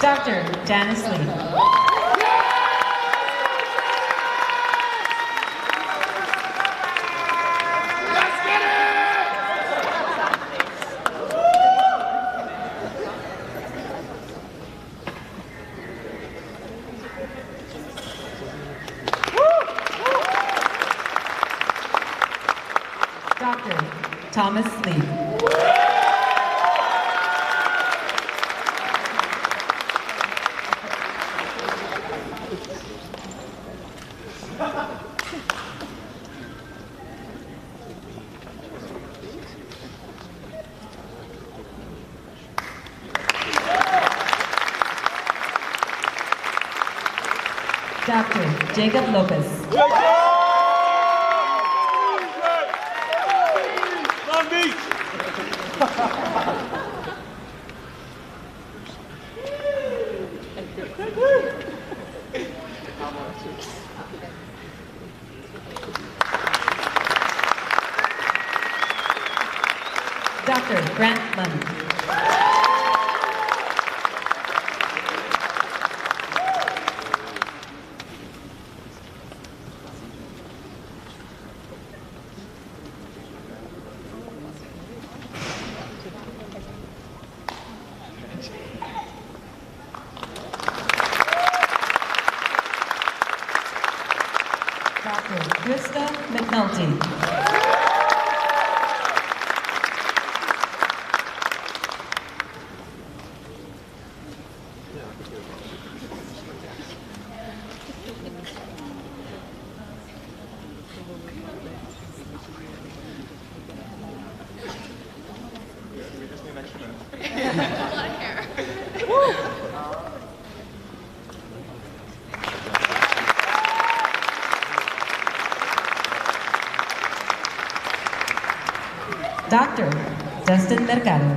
Dr. Janice Lee. Dr. Thomas Lee. Dr. Jacob Lopez. Dr. Grant Munn. Dr. Krista McNulty. Dr. Dustin Mercado.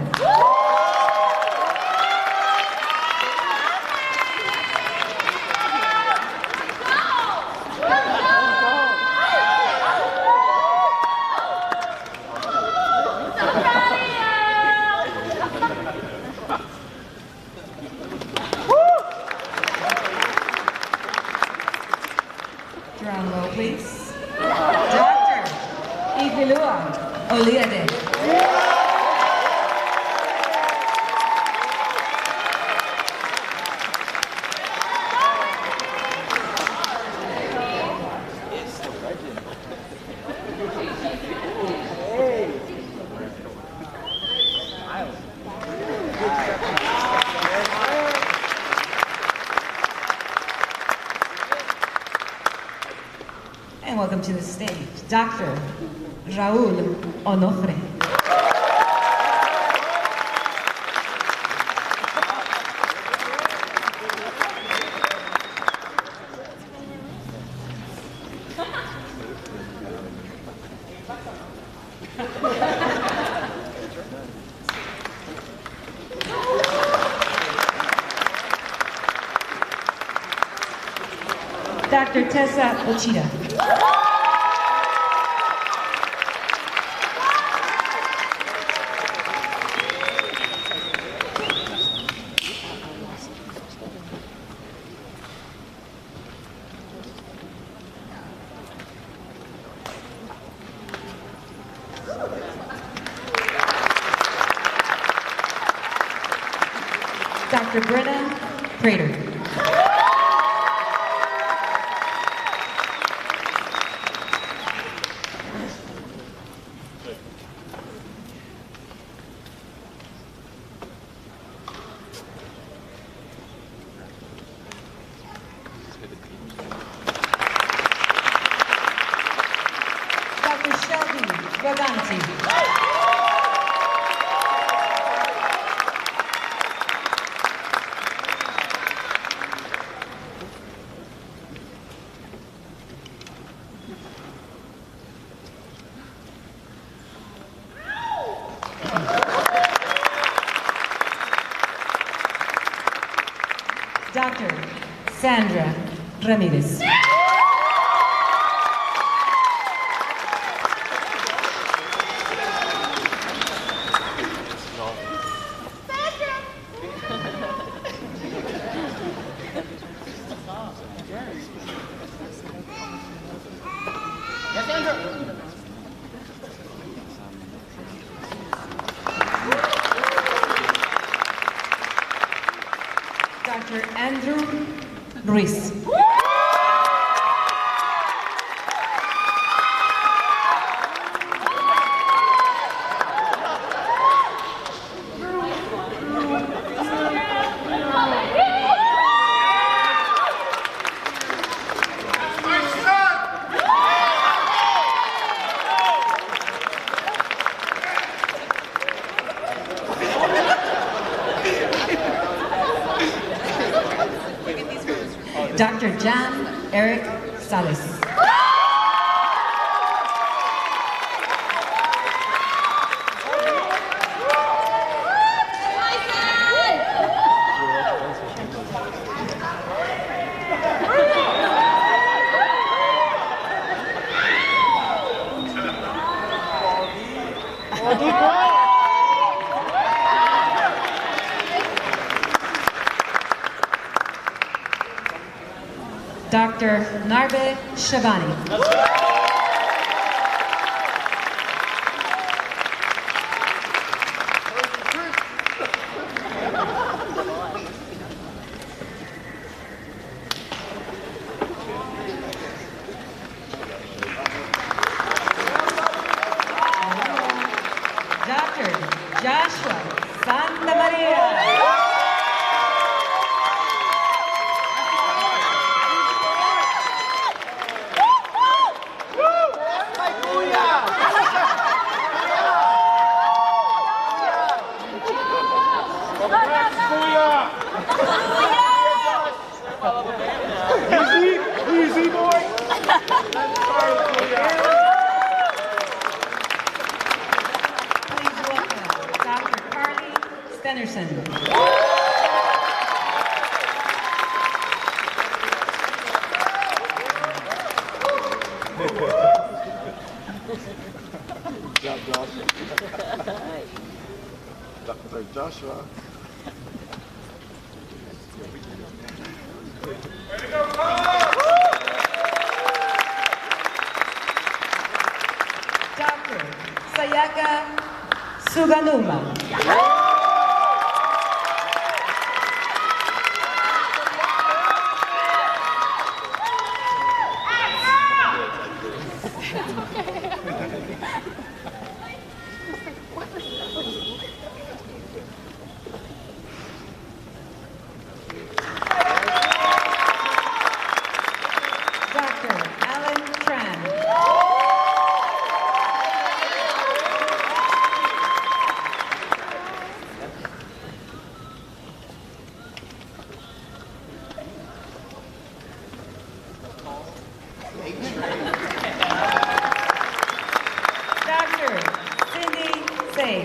Drum roll, please. Dr. Ifilua Oliade. And welcome to the stage, Dr. Raul Onofre. Dr. Tessa Ochida. Dr. Brenna Prater. Dr. Shelby Braganti. Sandra Ramirez. Dr. Andrew Ruiz. Dr. Jan Eric Salas. Dr. Narbe Shabani. Dr. Joshua Santa Maria. Easy, boy. Please welcome Dr. Carly Stenerson. Good job, Joshua. Dr. Joshua. Dr. Sayaka Suganuma. Dr. Alan Tran. Dr. Cindy Say.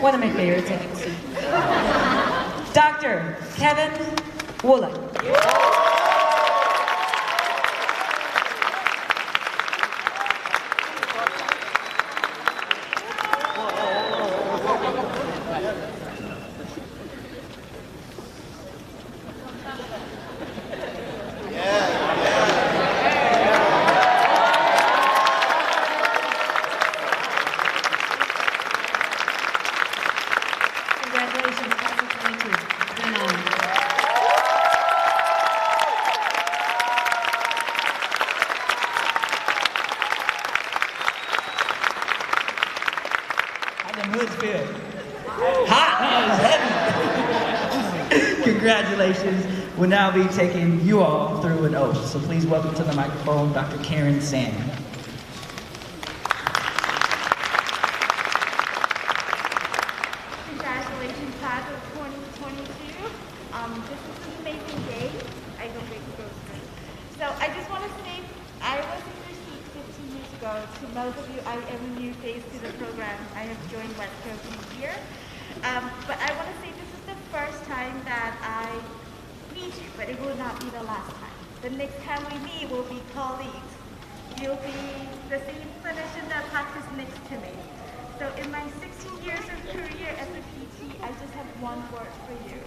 One of my favorites, I think. Dr. Kevin Woolley. Congratulations, class of 22. It's been an honor. How them hoods feel? Hot, huh? It's heavy. Congratulations. We'll now be taking you all through an oath. So please welcome to the microphone, Dr. Karen Sand. Congratulations, class of 2022. This is an amazing day. I don't think it goes through. So I just want to say, I was in your seat 15 years ago. To most of you, I am a new face to the program. I have joined West Coast this year. But I want to say this is the first time that I meet you, but it will not be the last time. The next time we meet will be colleagues. You'll be the same clinician that practiced next to me. So in my 16 years of career as a PT, I just have one word for you.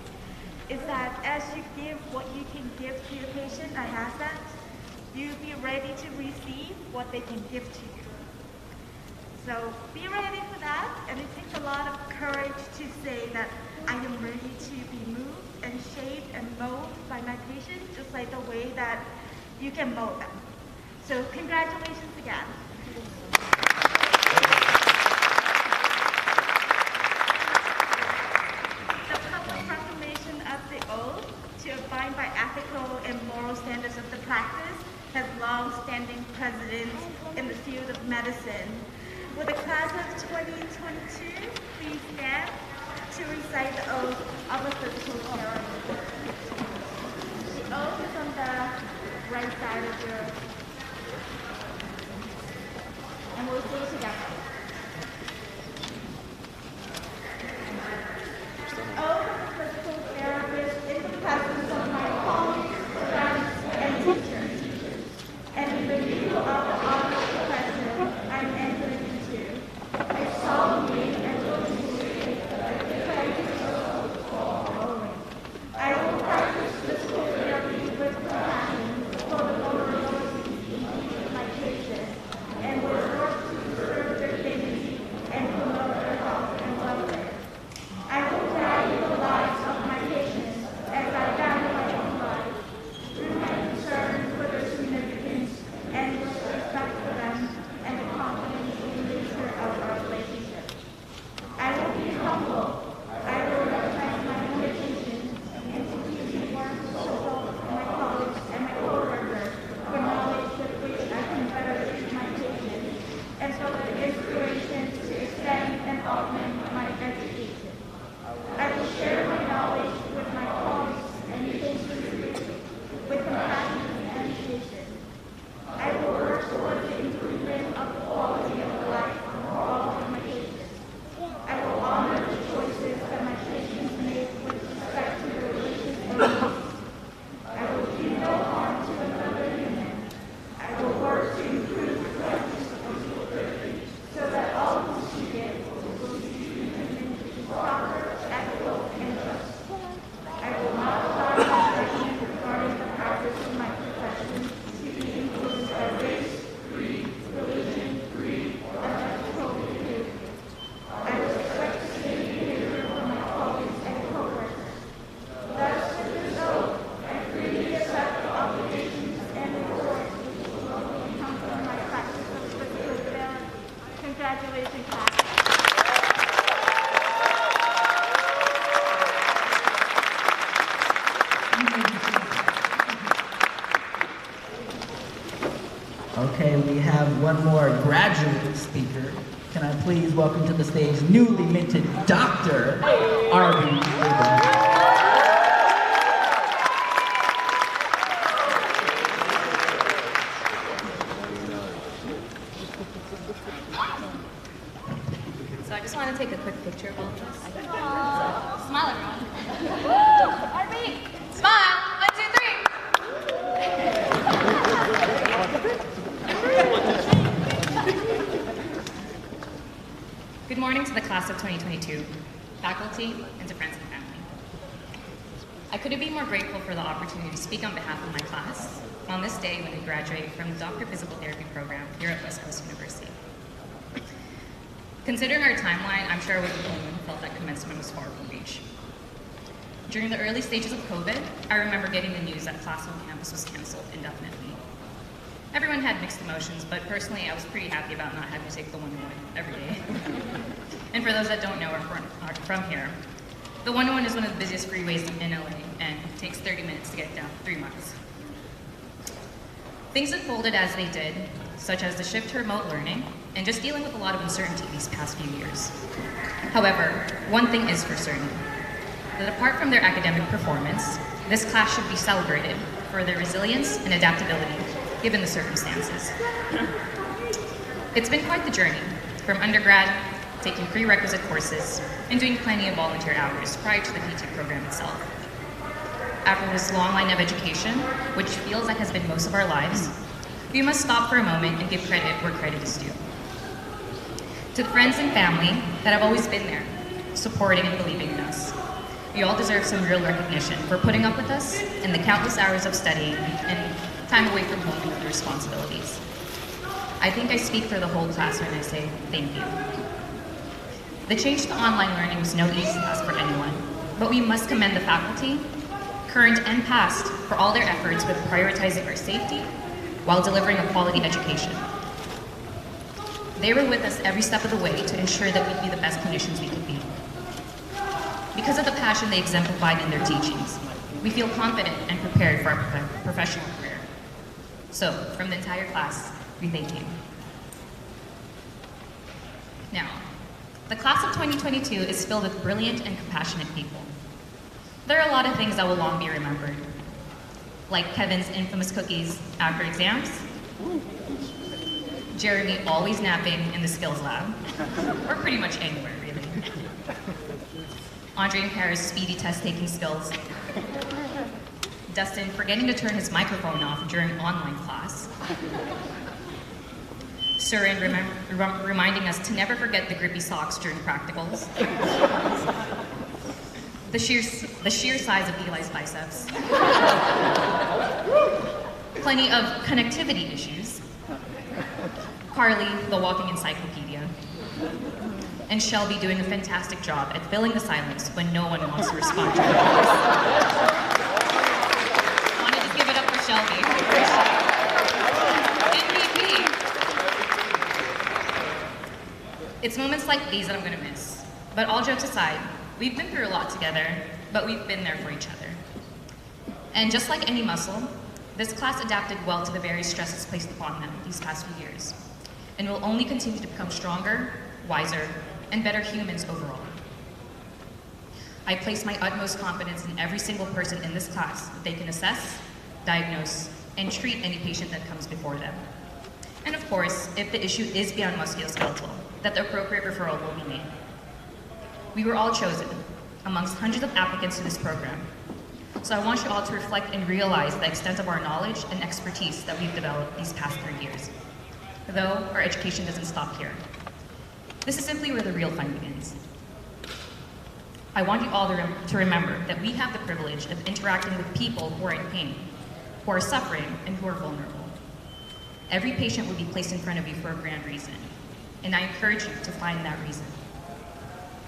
Is that as you give what you can give to your patient, I ask that you be ready to receive what they can give to you. So be ready for that, and it takes a lot of courage to say that I am ready to be moved and shaped and molded by my patients, just like the way that you can mold them. So congratulations again. The public proclamation of the oath to abide by ethical and moral standards of the practice has long-standing precedence in the field of medicine. With the class of 2022, please stand to recite the oath of a physical therapist. The oath is on the right side of your, and we'll say it together. Oath of a physical therapist in the presence of my colleagues, friends, and teachers, and in the view of the honorable profession I'm entering into. I solemnly and willingly declare this oath the following. I will practice physical therapy with compassion for the vulnerabilities of my patients, and will work to preserve their dignity and promote their health and welfare. I will value the lives of my patients as I value my own life, through my concern for their significance and with respect for them and the confidence in the nature of our relationship. I will be humble. I will recognize my limitations and to use the work of my colleagues and my co-workers for knowledge with which I can better treat my patients and for the inspiration to extend and augment my education. I will share my knowledge with my colleagues and patients with compassion and patience. I will work towards the improvement of the quality of life for all of my patients. I will honor the choices that my patients make with respect to their religious beliefs. I will do no harm to another human. I will work to improve the practice of physical therapy so that all who see it will see treatment is proper, ethical, and just. I will not allow my judgment regarding the practice of my profession to be influenced by race, creed, religion, unethical behavior. I will expect the same behavior from my colleagues and co-workers. Thus, with this oath, I freely accept the obligations and rewards which will come from my practice of physical therapy. Congratulations, class. Okay, we have one more graduate speaker. Can I please welcome to the stage newly minted Dr. Arby Abel. So I just want to take a quick picture of all of us. Smile, everyone. Arby! Smile! 1, 2, 3! Good morning to the class of 2022, faculty, and to friends and family. I couldn't be more grateful for the opportunity to speak on behalf of my class on this day when we graduate from the Doctor of Physical Therapy program here at West Coast University. Considering our timeline, I'm sure I wasn't the only one who felt that commencement was far from reach. During the early stages of COVID, I remember getting the news that class on campus was canceled indefinitely. Everyone had mixed emotions, but personally, I was pretty happy about not having to take the 101 every day. And for those that don't know or aren't from here, the 101 is one of the busiest freeways in LA and takes 30 minutes to get down 3 miles. Things unfolded as they did, such as the shift to remote learning, and just dealing with a lot of uncertainty these past few years. However, one thing is for certain, that apart from their academic performance, this class should be celebrated for their resilience and adaptability given the circumstances. It's been quite the journey, from undergrad, taking prerequisite courses, and doing plenty of volunteer hours prior to the PT program itself. After this long line of education, which feels like has been most of our lives, we must stop for a moment and give credit where credit is due. To the friends and family that have always been there, supporting and believing in us, we all deserve some real recognition for putting up with us and the countless hours of studying and time away from home with responsibilities. I think I speak for the whole class when I say thank you. The change to online learning was no easy task for anyone, but we must commend the faculty, current and past, for all their efforts with prioritizing our safety while delivering a quality education. They were with us every step of the way to ensure that we'd be the best clinicians we could be. Because of the passion they exemplified in their teachings, we feel confident and prepared for our professional career. So, from the entire class, we thank you. Now, the class of 2022 is filled with brilliant and compassionate people. There are a lot of things that will long be remembered, like Kevin's infamous cookies after exams, Jeremy always napping in the skills lab, or pretty much anywhere, really. Andre and Kara's speedy test-taking skills, Dustin forgetting to turn his microphone off during online class, Surin reminding us to never forget the grippy socks during practicals, the sheer size of Eli's biceps, plenty of connectivity issues, Carly, the walking encyclopedia, and Shelby doing a fantastic job at filling the silence when no one wants to respond to her voice. Want to just give it up for Shelby. MVP. It's moments like these that I'm going to miss. But all jokes aside, we've been through a lot together, but we've been there for each other. And just like any muscle, this class adapted well to the various stresses placed upon them these past few years, and will only continue to become stronger, wiser, and better humans overall. I place my utmost confidence in every single person in this class that they can assess, diagnose, and treat any patient that comes before them. And of course, if the issue is beyond musculoskeletal, that the appropriate referral will be made. We were all chosen amongst hundreds of applicants to this program. So I want you all to reflect and realize the extent of our knowledge and expertise that we've developed these past 3 years. Though our education doesn't stop here. This is simply where the real fun begins. I want you all to remember that we have the privilege of interacting with people who are in pain, who are suffering, and who are vulnerable. Every patient will be placed in front of you for a grand reason, and I encourage you to find that reason.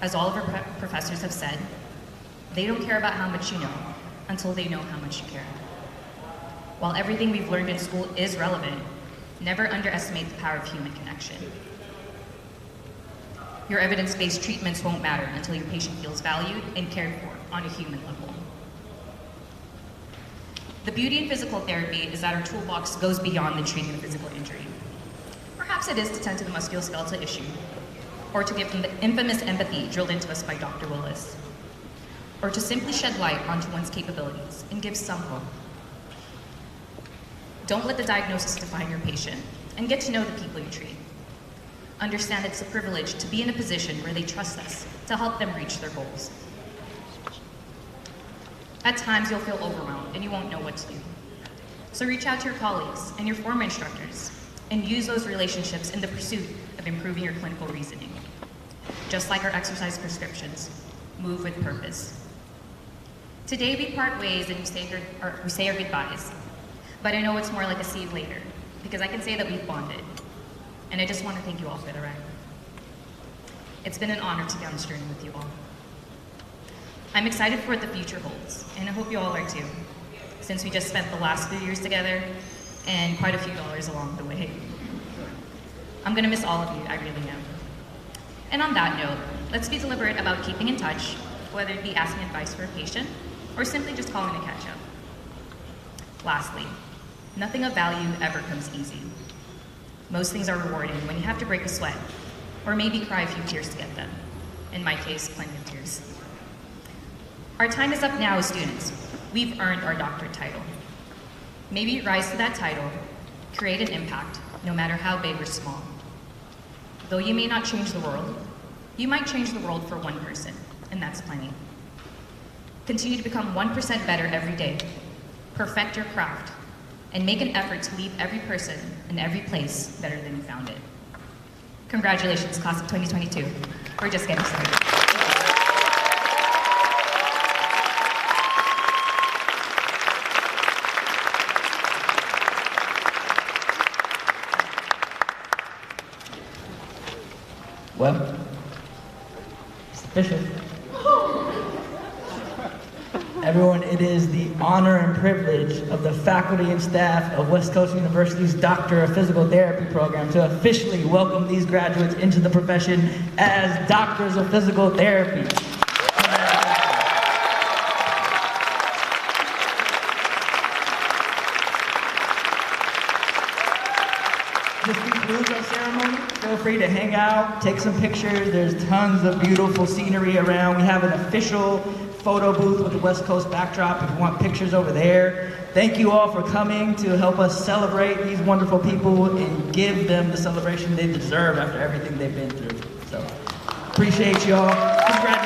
As all of our professors have said, they don't care about how much you know until they know how much you care. While everything we've learned in school is relevant, never underestimate the power of human connection. Your evidence-based treatments won't matter until your patient feels valued and cared for on a human level. The beauty in physical therapy is that our toolbox goes beyond the treatment of physical injury. Perhaps it is to tend to the musculoskeletal issue, or to give them the infamous empathy drilled into us by Dr. Willis, or to simply shed light onto one's capabilities and give some hope. Don't let the diagnosis define your patient, and get to know the people you treat. Understand it's a privilege to be in a position where they trust us to help them reach their goals. At times, you'll feel overwhelmed and you won't know what to do. So reach out to your colleagues and your former instructors and use those relationships in the pursuit of improving your clinical reasoning. Just like our exercise prescriptions, move with purpose. Today we part ways and we say our goodbyes, but I know it's more like a see you later, because I can say that we've bonded. And I just want to thank you all for the ride. It's been an honor to be on this journey with you all. I'm excited for what the future holds, and I hope you all are too, since we just spent the last few years together and quite a few dollars along the way. I'm going to miss all of you, I really am. And on that note, let's be deliberate about keeping in touch, whether it be asking advice for a patient or simply just calling to catch up. Lastly, nothing of value ever comes easy. Most things are rewarding when you have to break a sweat, or maybe cry a few tears to get them. In my case, plenty of tears. Our time is up now as students. We've earned our doctorate title. Maybe rise to that title, create an impact, no matter how big or small. Though you may not change the world, you might change the world for one person, and that's plenty. Continue to become 1% better every day. Perfect your craft, and make an effort to leave every person and every place better than you found it. Congratulations, class of 2022. We're just getting started. Well, it's official. Everyone, it is the honor and privilege of the faculty and staff of West Coast University's Doctor of Physical Therapy program to officially welcome these graduates into the profession as Doctors of Physical Therapy. This concludes our ceremony. Feel free to hang out, take some pictures. There's tons of beautiful scenery around. We have an official photo booth with the West Coast backdrop if you want pictures over there. Thank you all for coming to help us celebrate these wonderful people and give them the celebration they deserve after everything they've been through. So, appreciate you all. Congratulations.